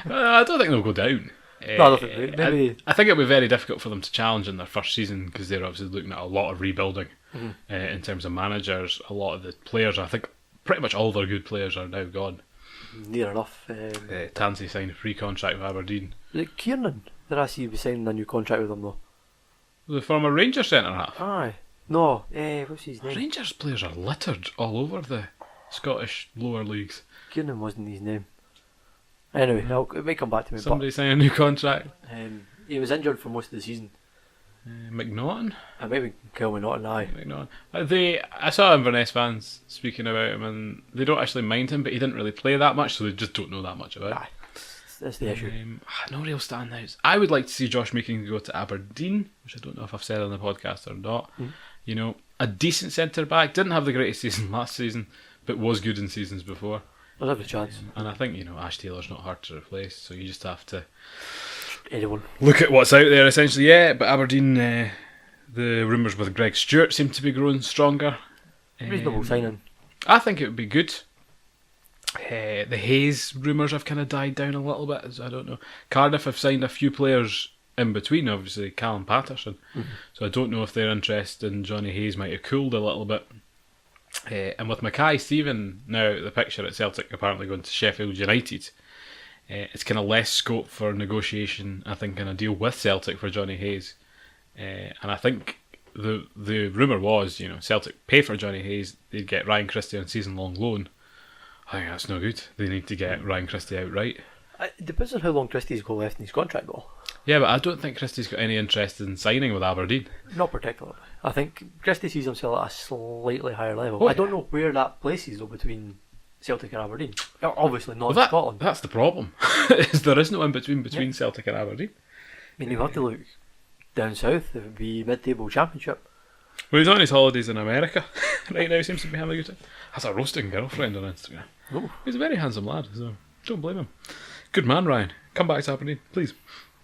I don't think they'll go down. No, I don't think maybe. I think it'll be very difficult for them to challenge in their first season because they're obviously looking at a lot of rebuilding in terms of managers. A lot of the players, I think pretty much all their good players are now gone. Near enough. Tansy signed a free contract with Aberdeen. Was it Kiernan? Did I see you be signing a new contract with them though? The former Rangers centre half. Aye. No, what's his name? Rangers players are littered all over the Scottish lower leagues. Kiernan wasn't his name. Anyway, it may come back to me. Somebody signed a new contract. But, he was injured for most of the season. McNaughton? Maybe Kelvin Norton, aye. McNaughton. I saw Inverness fans speaking about him and they don't actually mind him, but he didn't really play that much, so they just don't know that much about him. Aye. That's the issue. No real standouts. I would like to see Josh Meeking go to Aberdeen, which I don't know if I've said on the podcast or not. You know, a decent centre back. Didn't have the greatest season last season, but was good in seasons before. There's every chance. And I think, you know, Ash Taylor's not hard to replace, so you just have to anyone. Look at what's out there, essentially. Yeah, but Aberdeen, the rumours with Greg Stewart seem to be growing stronger. Reasonable signing. I think it would be good. The Hayes rumours have kind of died down a little bit. I don't know. Cardiff have signed a few players in between, obviously Callum Patterson. So I don't know if their interest in Johnny Hayes might have cooled a little bit. And with Mackay Stephen now out of the picture at Celtic, apparently going to Sheffield United, it's kind of less scope for negotiation, I think, in a deal with Celtic for Johnny Hayes. And I think the rumour was, Celtic pay for Johnny Hayes, they'd get Ryan Christie on season-long loan. I think that's no good. They need to get Ryan Christie outright. It depends on how long Christie's got left in his contract, though. Yeah, but I don't think Christie's got any interest in signing with Aberdeen. Not particularly. I think Christie sees himself at a slightly higher level. I don't know where that places, though, between Celtic and Aberdeen. Obviously not in Scotland. That's the problem. Is there is no in between Celtic and Aberdeen. I mean, you have to look down south. It would be mid-table championship. Well, he's on his holidays in America right now. He seems to be having a good time. Has a roasting girlfriend on Instagram. Oh. He's a very handsome lad, so don't blame him. Good man, Ryan. Come back to Aberdeen, please.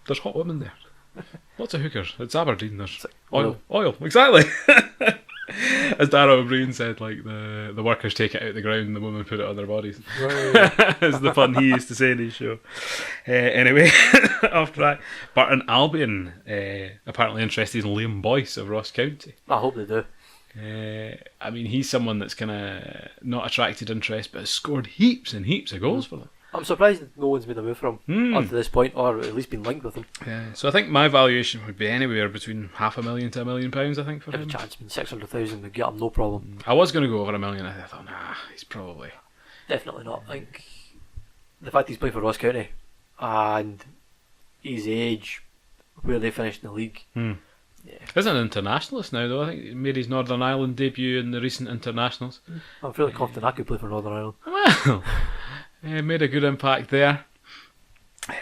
There's hot women there. Lots of hookers. It's Aberdeen. There's oil. Exactly. As Darragh O'Brien said, like the workers take it out the ground and the women put it on their bodies. Right. Is the fun he used to say in his show. Anyway, after that, Burton Albion apparently interested in Liam Boyce of Ross County. I hope they do. I mean, he's someone that's kind of not attracted interest, but has scored heaps and heaps of goals for them. I'm surprised that no one's made a move for him up to this point, or at least been linked with him. Yeah, so I think my valuation would be anywhere between £500,000 to £1 million, I think, for him. If a chance, 600,000 would get him, no problem. I was going to go over $1 million. I thought, nah, he's probably... Definitely not. I think the fact he's playing for Ross County and his age, where they finished in the league. Yeah. He's an internationalist now, though. I think he made his Northern Ireland debut in the recent internationals. I'm fairly confident I could play for Northern Ireland. Well... made a good impact there.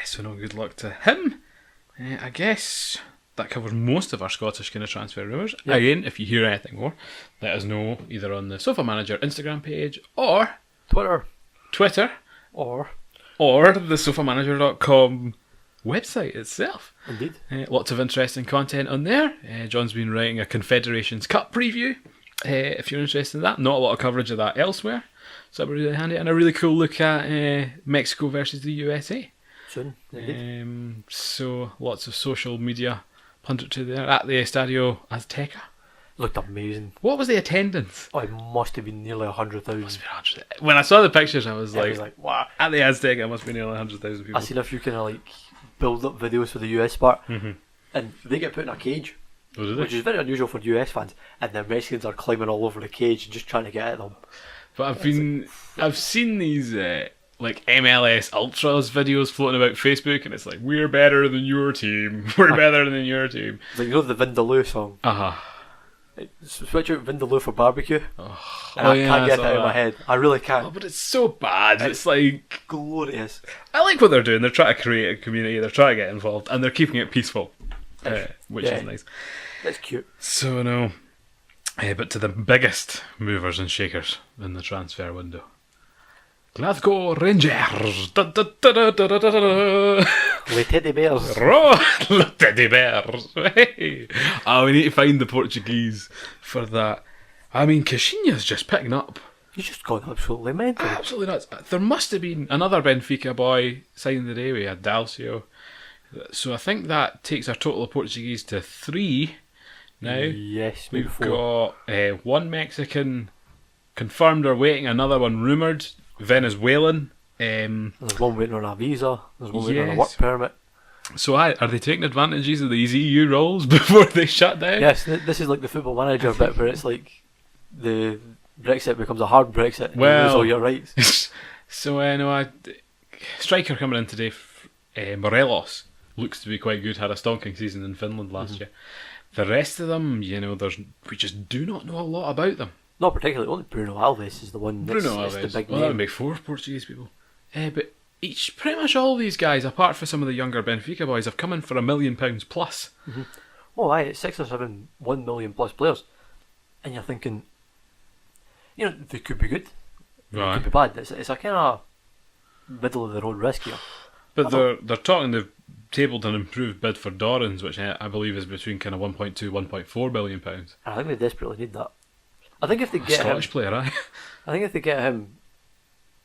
So no good luck to him. I guess that covers most of our Scottish kind of transfer rumours. Yep. Again, if you hear anything more, let us know either on the Sofamanager Instagram page or Twitter or the sofamanager.com website itself. Indeed. Lots of interesting content on there. John's been writing a Confederations Cup preview. If you're interested in that, not a lot of coverage of that elsewhere. So that'll be really handy. And a really cool look at Mexico versus the USA. Soon, indeed. So lots of social media punditry there at the Estadio Azteca. Looked amazing. What was the attendance? Oh, it must have been nearly 100,000. When I saw the pictures, I was like, wow. At the Azteca, it must be nearly 100,000 people. I've seen a few kind of like build-up videos for the US part, and they get put in a cage. Oh, do they? Which is very unusual for US fans, and the Mexicans are climbing all over the cage and just trying to get at them. But I've seen these like MLS Ultras videos floating about Facebook, and it's like, we're better than your team. We're better than your team. It's like, the Vindaloo song. Switch out Vindaloo for barbecue. I can't get it out of my head. I really can't. Oh, but it's so bad. It's like glorious. I like what they're doing. They're trying to create a community. They're trying to get involved, and they're keeping it peaceful, which is nice. That's cute. So no. But to the biggest movers and shakers in the transfer window, Glasgow Rangers. Les Teddy Bears. Les Teddy Bears. Hey. Oh, we need to find the Portuguese for that. I mean, Caixinha's just picking up. He's just gone absolutely mental. Absolutely nuts. There must have been another Benfica boy signed the day. We had Dalcio. So I think that takes our total of Portuguese to 3 now. Yes, we've got one Mexican confirmed or waiting, another one rumoured, Venezuelan. There's one waiting on a visa, there's one waiting on a work permit. So are they taking advantages of these EU rules before they shut down? Yes, this is like the Football Manager bit where it's like the Brexit becomes a hard Brexit and you lose all your rights. So striker coming in today, Morelos, looks to be quite good, had a stonking season in Finland last year. The rest of them, we just do not know a lot about them. Not particularly. Only Bruno Alves is the one that's Bruno Alves. The big name. That would make 4 Portuguese people. But pretty much all these guys, apart from some of the younger Benfica boys, have come in for £1 million plus. Oh, aye, it's 6 or 7 £1 million plus players, and you're thinking, they could be good, they could be bad. It's a kind of middle of the road risk here. But they're talking they've tabled an improved bid for Dorrans, which I believe is between kind of 1.2, 1.4 billion pounds. I think they desperately need that. I think if they get Scottish him, player, aye. I think if they get him,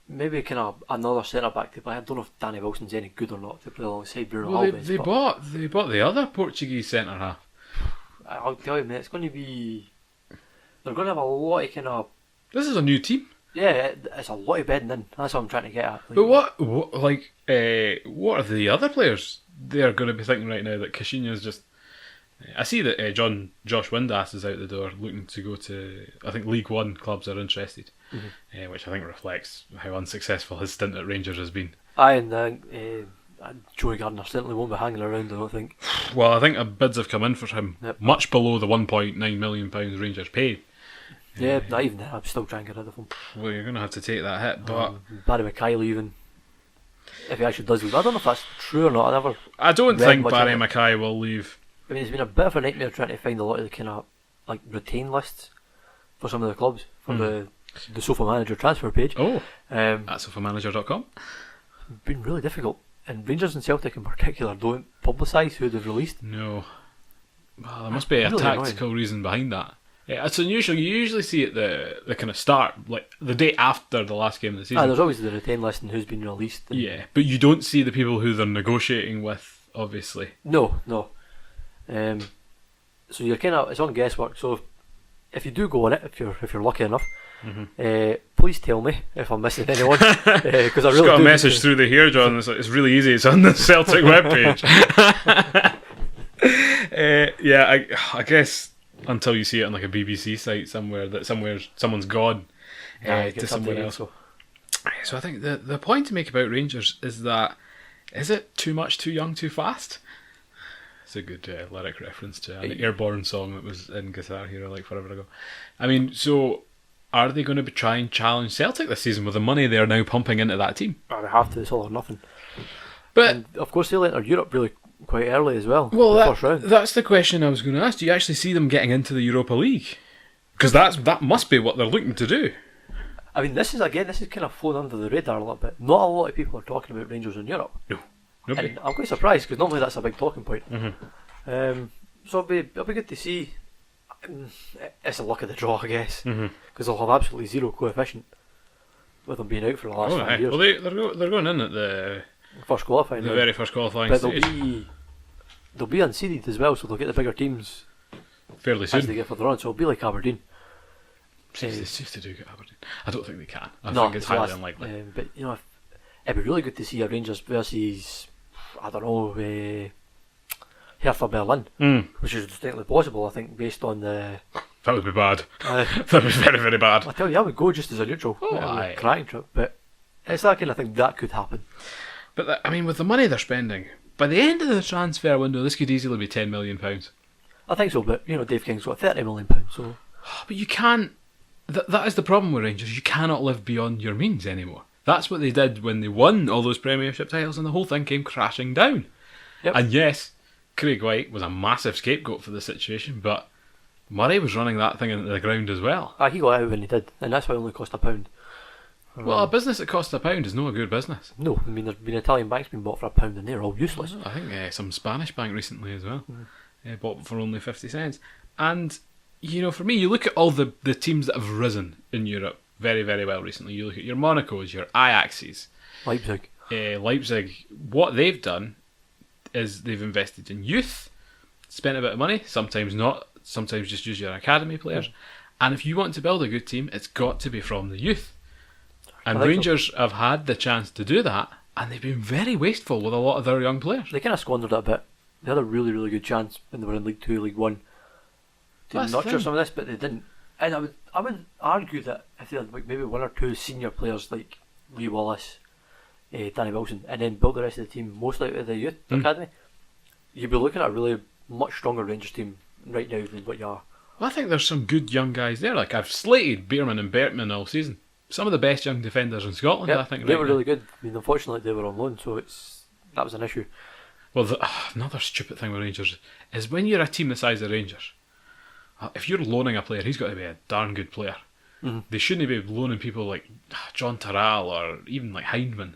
maybe kind of another centre back to play. I don't know if Danny Wilson's any good or not to play alongside Bruno Well, Alves. they bought the other Portuguese centre half. I'll tell you, mate, it's going to be. They're going to have a lot of kind of. This is a new team. Yeah, it's a lot of bedding in. That's what I'm trying to get at. Like, But what are the other players they're going to be thinking right now that Caixinha's just... I see that Josh Windass is out the door looking to go to... I think League One clubs are interested, which I think reflects how unsuccessful his stint at Rangers has been. Joey Gardner certainly won't be hanging around, I don't think. Well, I think bids have come in for him, much below the £1.9 million Rangers paid. Yeah, not even that. I'm still trying to get rid of him. Well, you're going to have to take that hit, but... Barry Mackay leaving. If he actually does leave. I don't know if that's true or not. I don't think Barry Mackay will leave. I mean, it's been a bit of a nightmare trying to find a lot of the kind of like retain lists for some of the clubs from the Sofamanager transfer page. Oh, at Sofamanager.com. Been really difficult. And Rangers and Celtic in particular don't publicise who they've released. No. Well, there must be a really tactical reason behind that. Yeah, it's unusual. You usually see it the kind of start, like the day after the last game of the season. There's always the retain list and who's been released. Yeah, but you don't see the people who they're negotiating with, obviously. No. So you're kind of, it's on guesswork. So if you do go on it, if you're lucky enough, please tell me if I'm missing anyone. Because I really got a message through the here, John. It's really easy. It's on the Celtic webpage. I guess until you see it on like a BBC site somewhere that someone's gone to somewhere else. So I think the point to make about Rangers is that, is it too much, too young, too fast? It's a good lyric reference to an Airborne song that was in Guitar Hero like forever ago. I mean, so are they going to try and challenge Celtic this season with the money they're now pumping into that team? They have to. It's all or nothing. But and of course they'll enter Europe really quite early as well. Well, first round. That's the question I was going to ask. Do you actually see them getting into the Europa League? Because that must be what they're looking to do. I mean, this is kind of flown under the radar a little bit. Not a lot of people are talking about Rangers in Europe. No, nobody. And I'm quite surprised because normally that's a big talking point. So it'll be good to see. It's a luck of the draw, I guess, because they'll have absolutely zero coefficient with them being out for the last 5 years. Well, they're going in at the first qualifying. The very first qualifying but stage. They'll be unseeded as well, so they'll get the bigger teams fairly soon as they get further on. So it'll be like Aberdeen. Safe to do get Aberdeen. I don't think they can. I think it's highly unlikely. But you know, it'd be really good to see a Rangers versus, I don't know, Hertha Berlin, which is distinctly possible. I think based on the. That would be bad. That would be very, very bad. I tell you, I would go just as a neutral, cracking trip. But it's that kind of thing that could happen. But I mean, with the money they're spending, by the end of the transfer window, this could easily be £10 million. I think so, but you know, Dave King's got £30 million. So, but you can't. That is the problem with Rangers. You cannot live beyond your means anymore. That's what they did when they won all those Premiership titles, and the whole thing came crashing down. Yep. And yes, Craig White was a massive scapegoat for the situation, but Murray was running that thing into the ground as well. He got out when he did, and that's why it only cost £1. Well, a business that costs £1 is not a good business. No, I mean, there's been Italian banks being bought for £1 and they're all useless. I think some Spanish bank recently as well bought for only 50 cents. And, you know, for me, you look at all the teams that have risen in Europe very, very well recently. You look at your Monacos, your Ajaxes. Leipzig. What they've done is they've invested in youth, spent a bit of money, sometimes not, sometimes just use your academy players. And if you want to build a good team, it's got to be from the youth. And Rangers have had the chance to do that, and they've been very wasteful with a lot of their young players. They kind of squandered it a bit. They had a really, really good chance when they were in League 2, League 1 to nurture some of this, but they didn't. And I would argue that if they had like maybe one or two senior players like Lee Wallace, Danny Wilson, and then built the rest of the team mostly out of the youth academy, you'd be looking at a really much stronger Rangers team right now than what you are. Well, I think there's some good young guys there. Like, I've slated Bierman and Bertman all season. Some of the best young defenders in Scotland, I think. They were really good. I mean, unfortunately, they were on loan, so that was an issue. Well, another stupid thing with Rangers is when you're a team the size of Rangers, if you're loaning a player, he's got to be a darn good player. They shouldn't be loaning people like John Terrell or even like Hindman.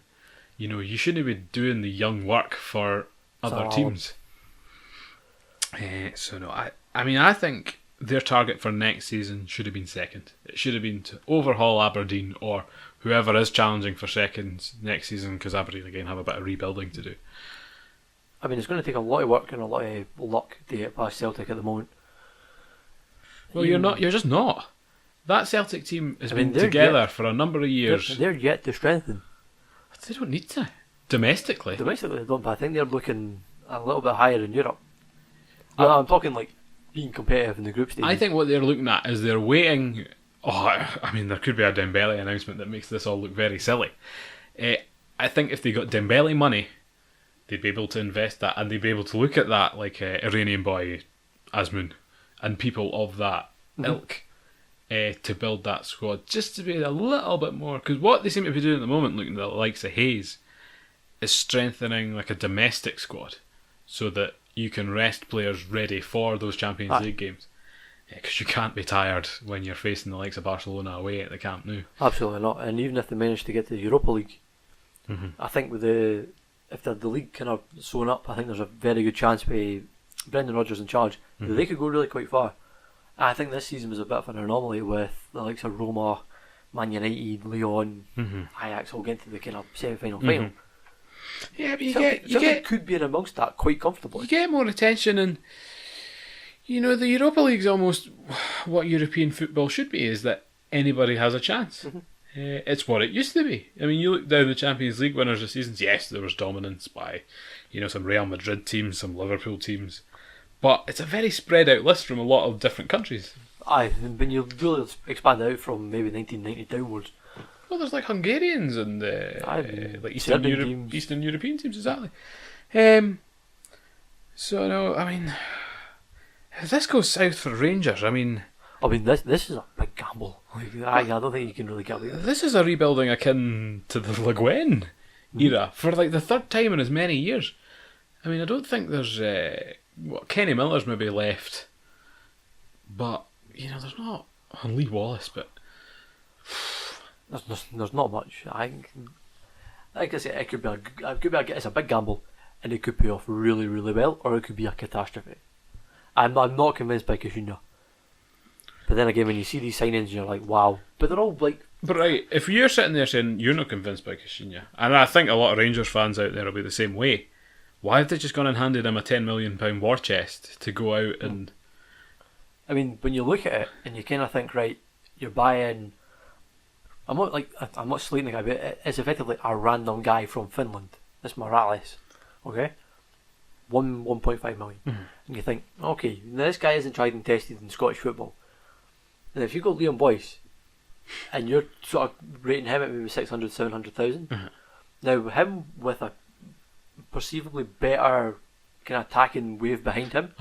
You know, you shouldn't be doing the young work for other teams. So no, I think their target for next season should have been second. It should have been to overhaul Aberdeen or whoever is challenging for second next season, because Aberdeen again have a bit of rebuilding to do. I mean, it's going to take a lot of work and a lot of luck to get past Celtic at the moment. Well, you're just not. That Celtic team has been together for a number of years. They're yet to strengthen. They don't need to. Domestically, they don't, but I think they're looking a little bit higher in Europe. I'm talking like being competitive in the group stage. I think what they're looking at is they're waiting. I mean, there could be a Dembele announcement that makes this all look very silly. I think if they got Dembele money, they'd be able to invest that, and they'd be able to look at that like Iranian boy, Azmoun, and people of that ilk to build that squad, just to be a little bit more. Because what they seem to be doing at the moment, looking at the likes of Hayes, is strengthening like a domestic squad, so that you can rest players ready for those Champions League games. Because you can't be tired when you're facing the likes of Barcelona away at the Camp Nou. Absolutely not. And even if they manage to get to the Europa League, I think with if the league kind of sewn up, I think there's a very good chance with Brendan Rodgers in charge that they could go really quite far. And I think this season was a bit of an anomaly with the likes of Roma, Man United, Lyon, Ajax all getting to the kind of semi-final final. Yeah, but Celtic could be in amongst that quite comfortably. You get more attention, and the Europa League's almost what European football should be, is that anybody has a chance. It's what it used to be. I mean, you look down the Champions League winners of seasons, yes, there was dominance by some Real Madrid teams, some Liverpool teams, but it's a very spread out list from a lot of different countries. Aye, when you really expand out from maybe 1990 downwards. Well, there's like Hungarians and like Eastern European teams, exactly. So no, I mean, if this goes south for Rangers, I mean, this is a big gamble. I don't think you can really get away with it. This is a rebuilding akin to the Le Guin era for like the third time in as many years. I mean, I don't think there's Kenny Miller's maybe left, but there's not Lee Wallace, but there's not much. Like I say, it could be it's a big gamble, and it could pay off really, really well, or it could be a catastrophe. I'm not convinced by Kashinya. But then again, when you see these signings, you're like, wow. But they're all like... But right, if you're sitting there saying you're not convinced by Kashinya, and I think a lot of Rangers fans out there will be the same way, why have they just gone and handed him a £10 million war chest to go out and... I mean, when you look at it, and you kind of think, right, you're buying... I'm not slating the guy, but it's effectively a random guy from Finland. It's Morales, okay? 1.5 million. And you think, okay, now this guy isn't tried and tested in Scottish football. And if you got Liam Boyce, and you're sort of rating him at maybe 600, 700,000, now him with a perceivably better kind of attacking wave behind him,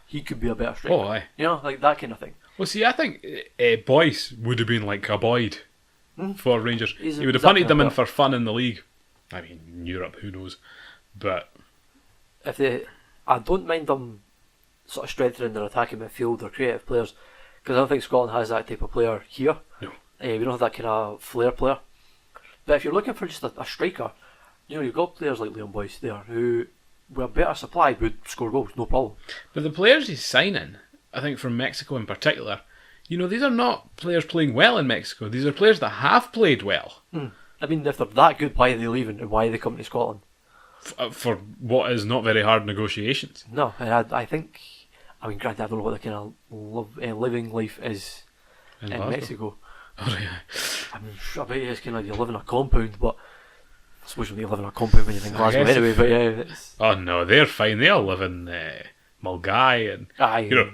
he could be a better striker. Oh, aye. Like that kind of thing. Well, see, I think Boyce would have been like a Boyd for Rangers. He would have exactly punted them in for fun in the league. I mean, in Europe, who knows? But I don't mind them sort of strengthening their attacking midfield or creative players, because I don't think Scotland has that type of player here. No. We don't have that kind of flair player. But if you're looking for just a striker, you've got players like Liam Boyce there who were better supplied, would score goals, no problem. But the players he's signing, I think from Mexico in particular, these are not players playing well in Mexico. These are players that have played well. I mean, if they're that good, why are they leaving and why are they coming to Scotland? For what is not very hard negotiations. No, and I think, granted, I don't know what the kind of living life is in Mexico. Oh, yeah. I bet it's kind of you live in a compound, but I suppose you live in a compound when you're in Glasgow anyway. But yeah, oh no, they're fine. They all live in Mulgai and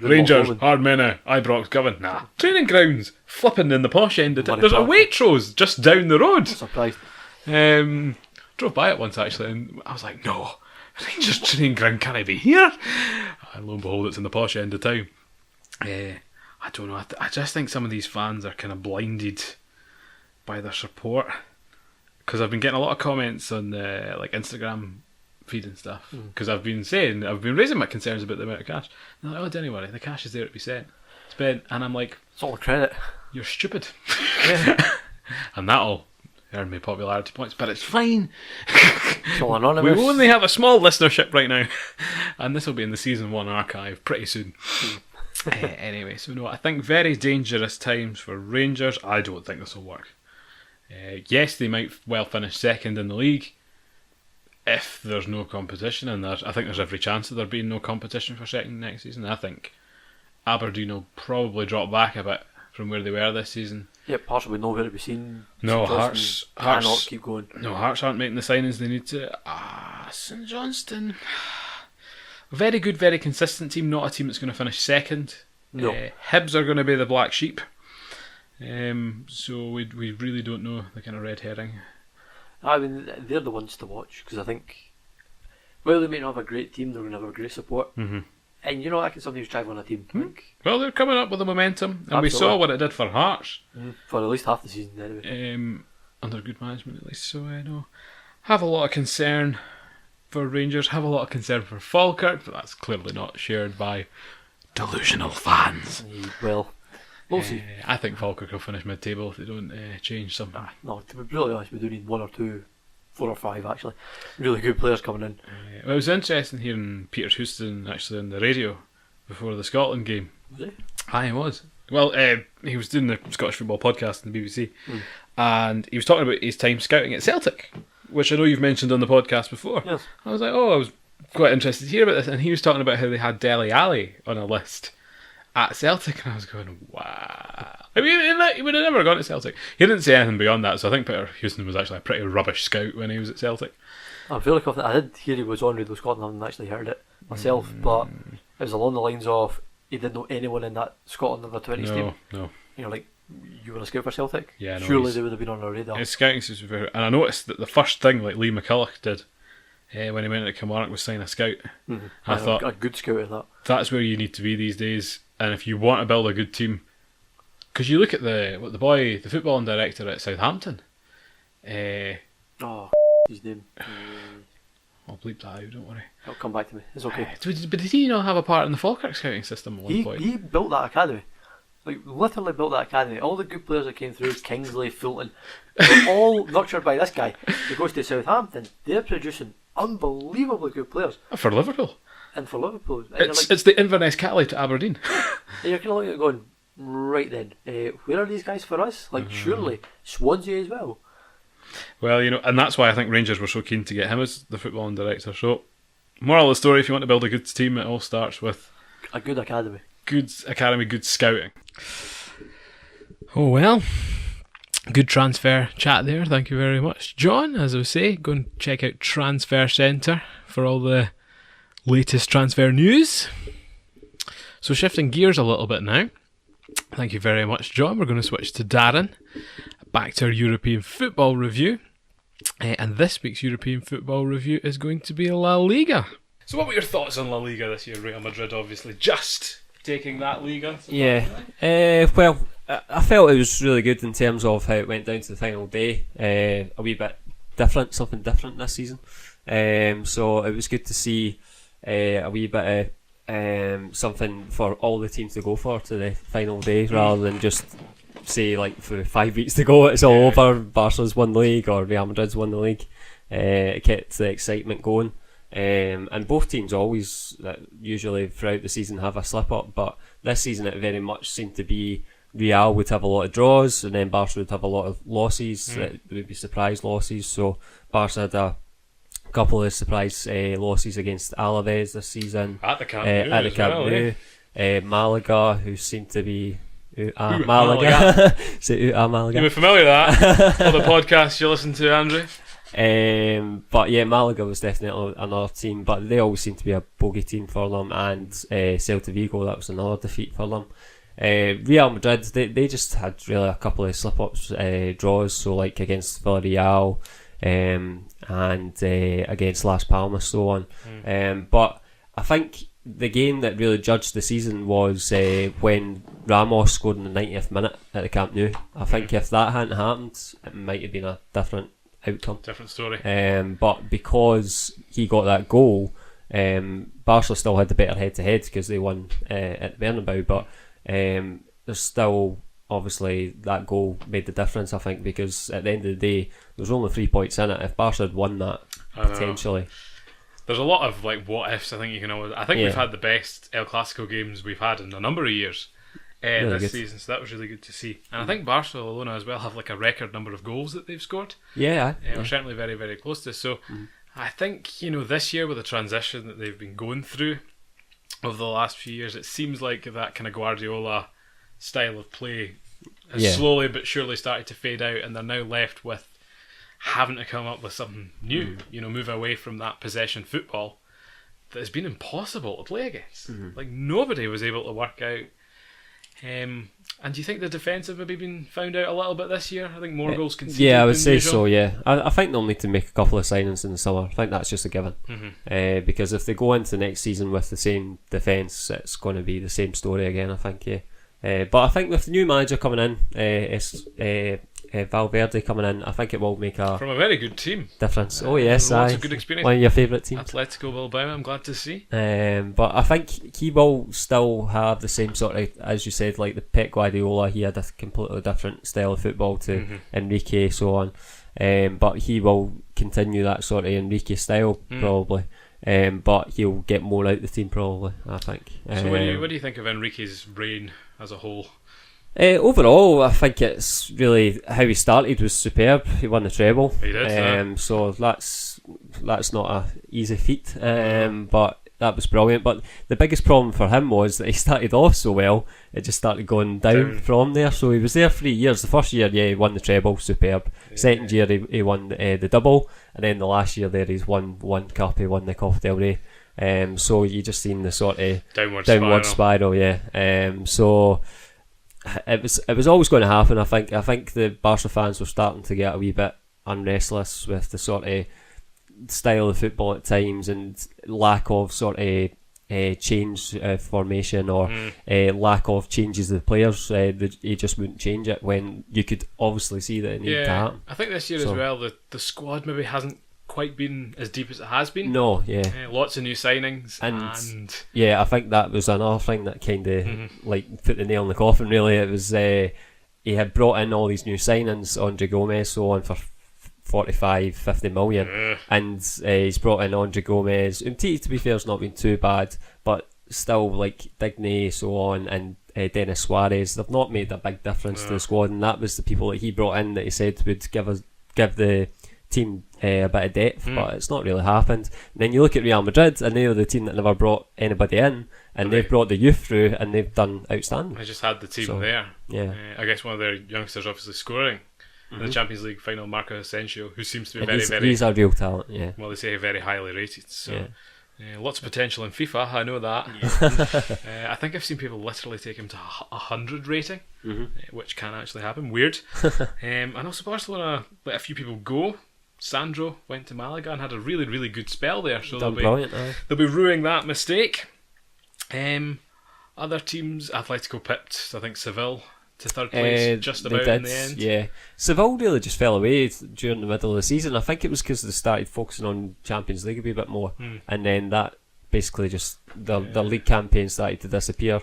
Rangers, Ardmena, Ibrox, Govan. Nah, training grounds, flipping in the posh end of town. There's a Waitrose just down the road. I'm surprised. Drove by it once actually, and I was like, no, Rangers training ground, can I be here? And lo and behold, it's in the posh end of town. I don't know. I just think some of these fans are kind of blinded by their support, because I've been getting a lot of comments on like Instagram feed and stuff, because I've been raising my concerns about the amount of cash. And they're like, oh, don't worry, the cash is there to be spent, and I'm like, it's all credit. You're stupid. And that'll earn me popularity points, but it's fine. It's all anonymous. We only have a small listenership right now, and this will be in the season 1 archive pretty soon. Anyway, so no, I think very dangerous times for Rangers. I don't think this will work. Yes, they might well finish second in the league if there's no competition, and I think there's every chance of there being no competition for second next season. I think Aberdeen will probably drop back a bit from where they were this season. Yeah, possibly nowhere to be seen. No, Hearts cannot keep going. No, Hearts aren't making the signings they need to. St Johnstone, very good, very consistent team. Not a team that's going to finish second. No. Hibs are going to be the black sheep. So we really don't know the kind of red herring. I mean, they're the ones to watch, because I think, well, they may not have a great team, they're going to have a great support. Mm-hmm. And you know, I can sometimes drive on a team. Well, they're coming up with the momentum, and Absolutely. we saw what it did for Hearts. For at least half the season, anyway. Under good management, at least. So I know. Have a lot of concern for Rangers. Have a lot of concern for Falkirk, but that's clearly not shared by delusional fans. Well, we'll see. I think Falkirk will finish mid-table if they don't change something. No, to be brutally honest, we do need 1 or 2, 4 or 5 actually, really good players coming in. Well, it was interesting hearing Peter Houston actually on the radio before the Scotland game. Was he? Aye, he was. Well, he was doing the Scottish Football Podcast on the BBC, and he was talking about his time scouting at Celtic, which I know you've mentioned on the podcast before. Yes. I was like, I was quite interested to hear about this, and he was talking about how they had Dele Alli on a list at Celtic, and I was going, wow. I mean, he would have never gone to Celtic. He didn't say anything beyond that, so I think Peter Houston was actually a pretty rubbish scout when he was at Celtic. I'm fairly confident. I did hear he was on Radio Scotland. I haven't actually heard it myself, but it was along the lines of he didn't know anyone in that Scotland under 20s team. No. You know, like, you were a scout for Celtic? Yeah, no, surely they would have been on our radar. His scouting seems to be very... And I noticed that the first thing, like Lee McCulloch did when he went into Kilmarnock, was sign a scout. I thought, a good scout at that. That's where you need to be these days. And if you want to build a good team, because you look at the footballing director at Southampton. His name. I'll bleep that out, don't worry. It'll come back to me. It's okay. But did he not have a part in the Falkirk scouting system at one point? He built that academy. Like, literally built that academy. All the good players that came through, Kingsley, Fulton, were all nurtured by this guy. He goes to Southampton. They're producing unbelievably good players. For Liverpool. And for Liverpool. And it's the Inverness Cali to Aberdeen. And you're kind of looking at it going, right then, where are these guys for us? Like, surely Swansea as well. Well, you know, and that's why I think Rangers were so keen to get him as the footballing director. So, moral of the story, if you want to build a good team, it all starts with a good academy. Good academy, good scouting. Oh well, good transfer chat there. Thank you very much, John. As I was saying, go and check out Transfer Centre for all the latest transfer news. So shifting gears a little bit now. Thank you very much, John. We're going to switch to Darren. Back to our European football review. And this week's European football review is going to be La Liga. So what were your thoughts on La Liga this year? Real Madrid obviously just taking that Liga. Yeah. Well, I felt it was really good in terms of how it went down to the final day. A wee bit different, something different this season. So it was good to see a wee bit of something for all the teams to go for to the final day, rather than just say like for 5 weeks to go it's all over, Barca's won the league or Real Madrid's won the league. It kept the excitement going. And both teams always, usually throughout the season, have a slip up, but this season it very much seemed to be Real would have a lot of draws and then Barca would have a lot of losses. It would be surprise losses. So Barca had a couple of surprise losses against Alaves this season at the Camp Nou, Malaga, who seemed to be Malaga. Malaga. You were familiar with that? All the podcasts you listen to, Andrew? But yeah, Malaga was definitely another team, but they always seem to be a bogey team for them, and Celta Vigo, that was another defeat for them. Real Madrid, they just had really a couple of slip-ups, draws, so like against Villarreal and against Las Palmas, so on. But I think the game that really judged the season was when Ramos scored in the 90th minute at the Camp Nou. I think if that hadn't happened, it might have been a different outcome. Different story. But because he got that goal, Barca still had the better head-to-head because they won at Bernabeu, but there's still obviously that goal made the difference, I think, because at the end of the day, there was only 3 points in it. If Barca had won that, potentially. There's a lot of like what ifs. I think you can always. I think we've had the best El Clasico games we've had in a number of years Really this good. season, so that was really good to see. And I think Barcelona as well have like a record number of goals that they've scored. Yeah. We're certainly very, very close to. So I think this year with the transition that they've been going through over the last few years, it seems like that kind of Guardiola style of play has slowly but surely started to fade out, and they're now left with having to come up with something new. Move away from that possession football that has been impossible to play against. Like nobody was able to work out. And do you think the defence have maybe been found out a little bit this year? I think more goals conceded. Yeah, I would than say usual. so. Yeah, I think they'll need to make a couple of signings in the summer. I think that's just a given. Because if they go into next season with the same defence, it's going to be the same story again. I think. But I think with the new manager coming in, Valverde coming in, I think it will make a From a very good team. difference. Oh yes, Lots aye. of good experience. One of your favourite teams. Atletico Bilbao, I'm glad to see. But I think he will still have the same sort of, as you said, like the Pep Guardiola. He had a completely different style of football to Enrique, so on. But he will continue that sort of Enrique style probably. But he'll get more out the team probably, I think. So what do you think of Enrique's reign as a whole? Overall, I think it's really how he started was superb. He won the treble. He did, so that's not a easy feat. But that was brilliant. But the biggest problem for him was that he started off so well, it just started going down from there. So he was there 3 years. The first year, he won the treble, superb. Second year, he won the double, and then the last year there, he's won one cup. He won the Copa del Rey. So you just seen the sort of downward spiral. So it was always going to happen. I think the Barca fans were starting to get a wee bit unrestless with the sort of style of football at times and lack of sort of change formation or lack of changes of the players. He just wouldn't change it when you could obviously see that it needed to happen. I think this year as well the squad maybe hasn't quite been as deep as it has been. No, lots of new signings and yeah, I think that was another thing that kind of like put the nail in the coffin. Really, it was he had brought in all these new signings, Andre Gomez, so on for 45-50 million, and he's brought in Andre Gomez. Umtiti, to be fair, has not been too bad, but still like Digne, so on, and Denis Suarez, they've not made a big difference to the squad, and that was the people that he brought in that he said would give the team a bit of depth, but it's not really happened. And then you look at Real Madrid, and they're the team that never brought anybody in, and they've brought the youth through, and they've done outstanding. I just had the team there. I guess one of their youngsters obviously scoring in the Champions League final, Marco Asensio, who seems to be he's a real talent. Well, they say very highly rated. So lots of potential in FIFA. I know that. I think I've seen people literally take him to 100 rating, which can actually happen. Weird. And also Barcelona let a few people go. Sandro went to Malaga and had a really, really good spell there, so they'll be ruining that mistake. Other teams, Atletico pipped, I think, Seville to third place just about in the end. Yeah, Seville really just fell away during the middle of the season. I think it was because they started focusing on Champions League a wee bit more, and then that basically just the league campaign started to disappear.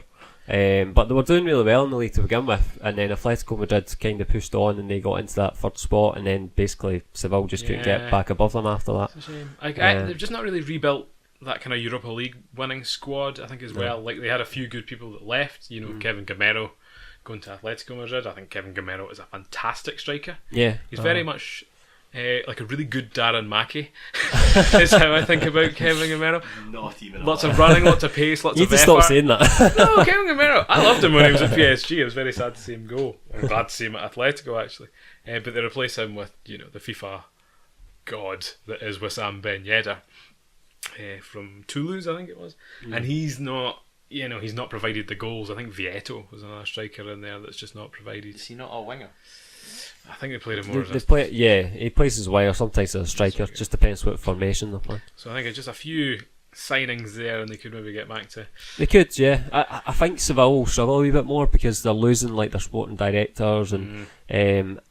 But they were doing really well in the league to begin with, and then Atletico Madrid kind of pushed on and they got into that third spot, and then basically Seville just couldn't get back above them after that. It's a shame. They've just not really rebuilt that kind of Europa League winning squad, I think, as well. Like, they had a few good people that left, Kevin Gamero going to Atletico Madrid. I think Kevin Gamero is a fantastic striker. Yeah, he's very much like a really good Darren Mackey. Is how I think about Kevin Gamero. Not even lots of running, lots of pace, lots of effort. You need to stop saying that. No, Kevin Gamero, I loved him when he was at PSG. I was very sad to see him go. I'm glad to see him at Atletico, actually. But they replace him with the FIFA god that is Wissam Ben Yedder from Toulouse, I think it was. And he's not provided the goals. I think Vieto was another striker in there that's just not provided. Is he not a winger? I think they played him more he plays as a winger, sometimes as a striker. Just depends what formation they're playing. So I think it's just a few signings there, and they could maybe get back to. They could, yeah. I think Seville will struggle a wee bit more because they're losing like their sporting directors, and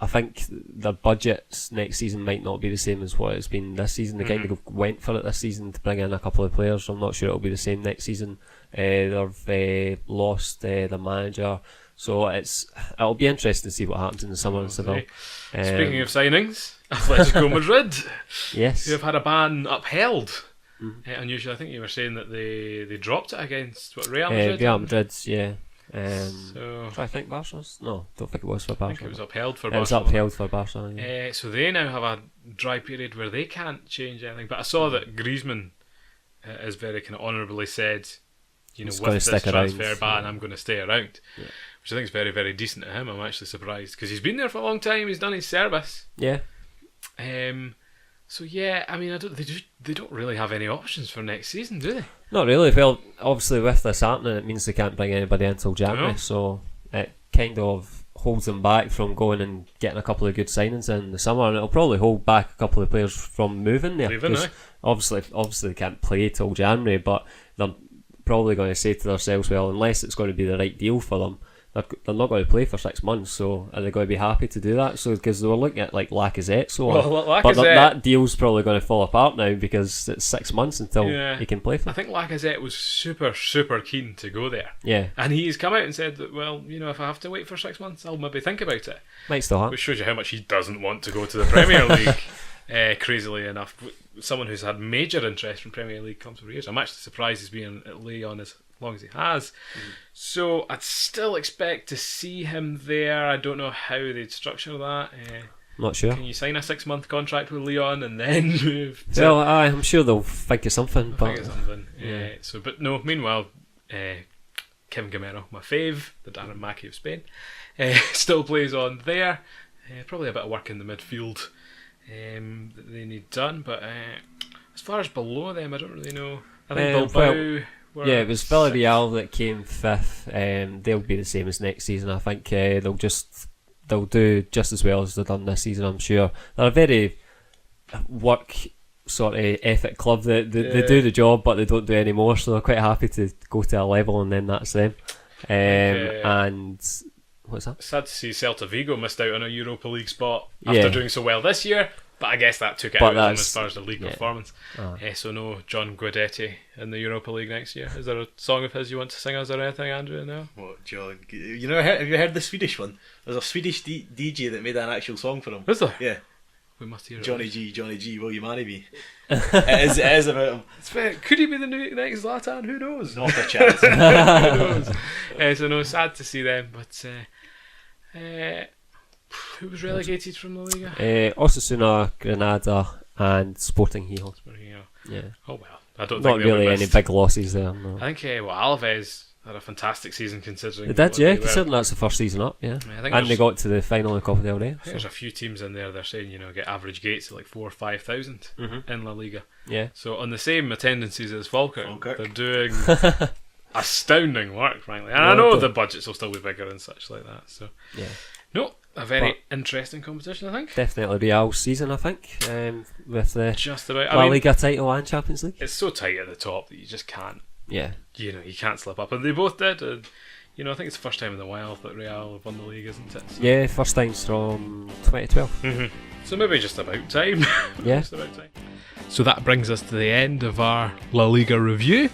I think their budgets next season might not be the same as what it's been this season. They kind of went for it this season to bring in a couple of players, so I'm not sure it'll be the same next season. They've lost the manager, so it'll be interesting to see what happens in the summer in Seville. Speaking of signings, Atletico Madrid, yes, who have had a ban upheld. Unusual. I think you were saying that they dropped it against Real Madrid. Real Madrid, yeah. So try to think Barca's? No, don't think it was for Barca. I think it was upheld for Barca. It was upheld for Barca, yeah. So they now have a dry period where they can't change anything. But I saw that Griezmann has very kind of honourably said, with this transfer ban, I'm going to stay around. Yeah. Which I think is very, very decent of him. I'm actually surprised because he's been there for a long time. He's done his service. Yeah. So yeah, I mean, they don't really have any options for next season, do they? Not really. Well, obviously with this happening, it means they can't bring anybody until January, so it kind of holds them back from going and getting a couple of good signings in the summer, and it'll probably hold back a couple of players from moving there. Obviously they can't play till January, but they're probably going to say to themselves, well, unless it's going to be the right deal for them, they're not going to play for 6 months, so are they going to be happy to do that? So because they were looking at like Lacazette, but that deal's probably going to fall apart now because it's 6 months until he can play for. I think Lacazette was super, super keen to go there. Yeah, and he's come out and said that, well, if I have to wait for 6 months, I'll maybe think about it. Might still happen. Which shows you how much he doesn't want to go to the Premier League. Crazily enough, someone who's had major interest from Premier League clubs for years. I'm actually surprised he's been at Lyon as long as he has. So I'd still expect to see him there. I don't know how they'd structure that. Not sure. Can you sign a 6-month contract with Lyon and then move? Well, I'm sure they'll think of something. Yeah. But no. Meanwhile, Kevin Gamero, my fave, the Darren Mackey of Spain, still plays on there. Probably a bit of work in the midfield that they need done. But as far as below them, I don't really know. I think Bilbao. It was Villarreal that came 5th. They'll be the same as next season. I think they'll do just as well as they've done this season, I'm sure. They're a very work sort of ethic club. They do the job, but they don't do any more, so they're quite happy to go to a level and then that's them. And what's that? Sad to see Celta Vigo missed out on a Europa League spot after doing so well this year. But I guess that took it out of them as far as the league performance. So no John Guidetti in the Europa League next year. Is there a song of his you want to sing us or anything, Andrew? No? What, John? Have you heard the Swedish one? There's a Swedish DJ that made an actual song for him. Is there? Yeah. We must hear it. Johnny G, will you marry me? it is about him. Could he be the next Zlatan? Who knows? Not a chance. Who knows? So no, sad to see them, but who was relegated from the Liga? Osasuna, Granada, and Sporting Gijón. Yeah. Oh well, I don't not think really any big losses there. No. I think Alaves had a fantastic season considering. They did, considering that's the first season up. Yeah, and they got to the final in Copa del Rey. There's a few teams in there. They're saying get average gates of like 4,000 or 5,000 in La Liga. Yeah. So on the same attendances as Falkirk. They're doing astounding work, frankly. And I know the budgets will still be bigger and such like that. So yeah. No, a very interesting competition, I think. Definitely Real's season, I think, with the just about La Liga title and Champions League. It's so tight at the top that you just can't. Yeah. You can't slip up, and they both did. And, I think it's the first time in a while that Real have won the league, isn't it? So. Yeah, first time from 2012. So maybe just about time. Yeah. Just about time. So that brings us to the end of our La Liga review.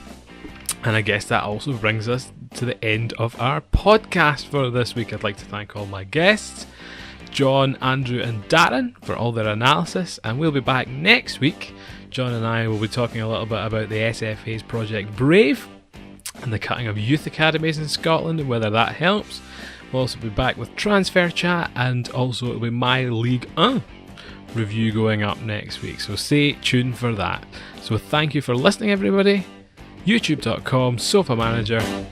And I guess that also brings us to the end of our podcast for this week. I'd like to thank all my guests, John, Andrew and Darren, for all their analysis. And we'll be back next week. John and I will be talking a little bit about the SFA's Project Brave and the cutting of youth academies in Scotland and whether that helps. We'll also be back with transfer chat, and also it'll be my Ligue 1 review going up next week. So stay tuned for that. So thank you for listening, everybody. youtube.com/Sofamanager.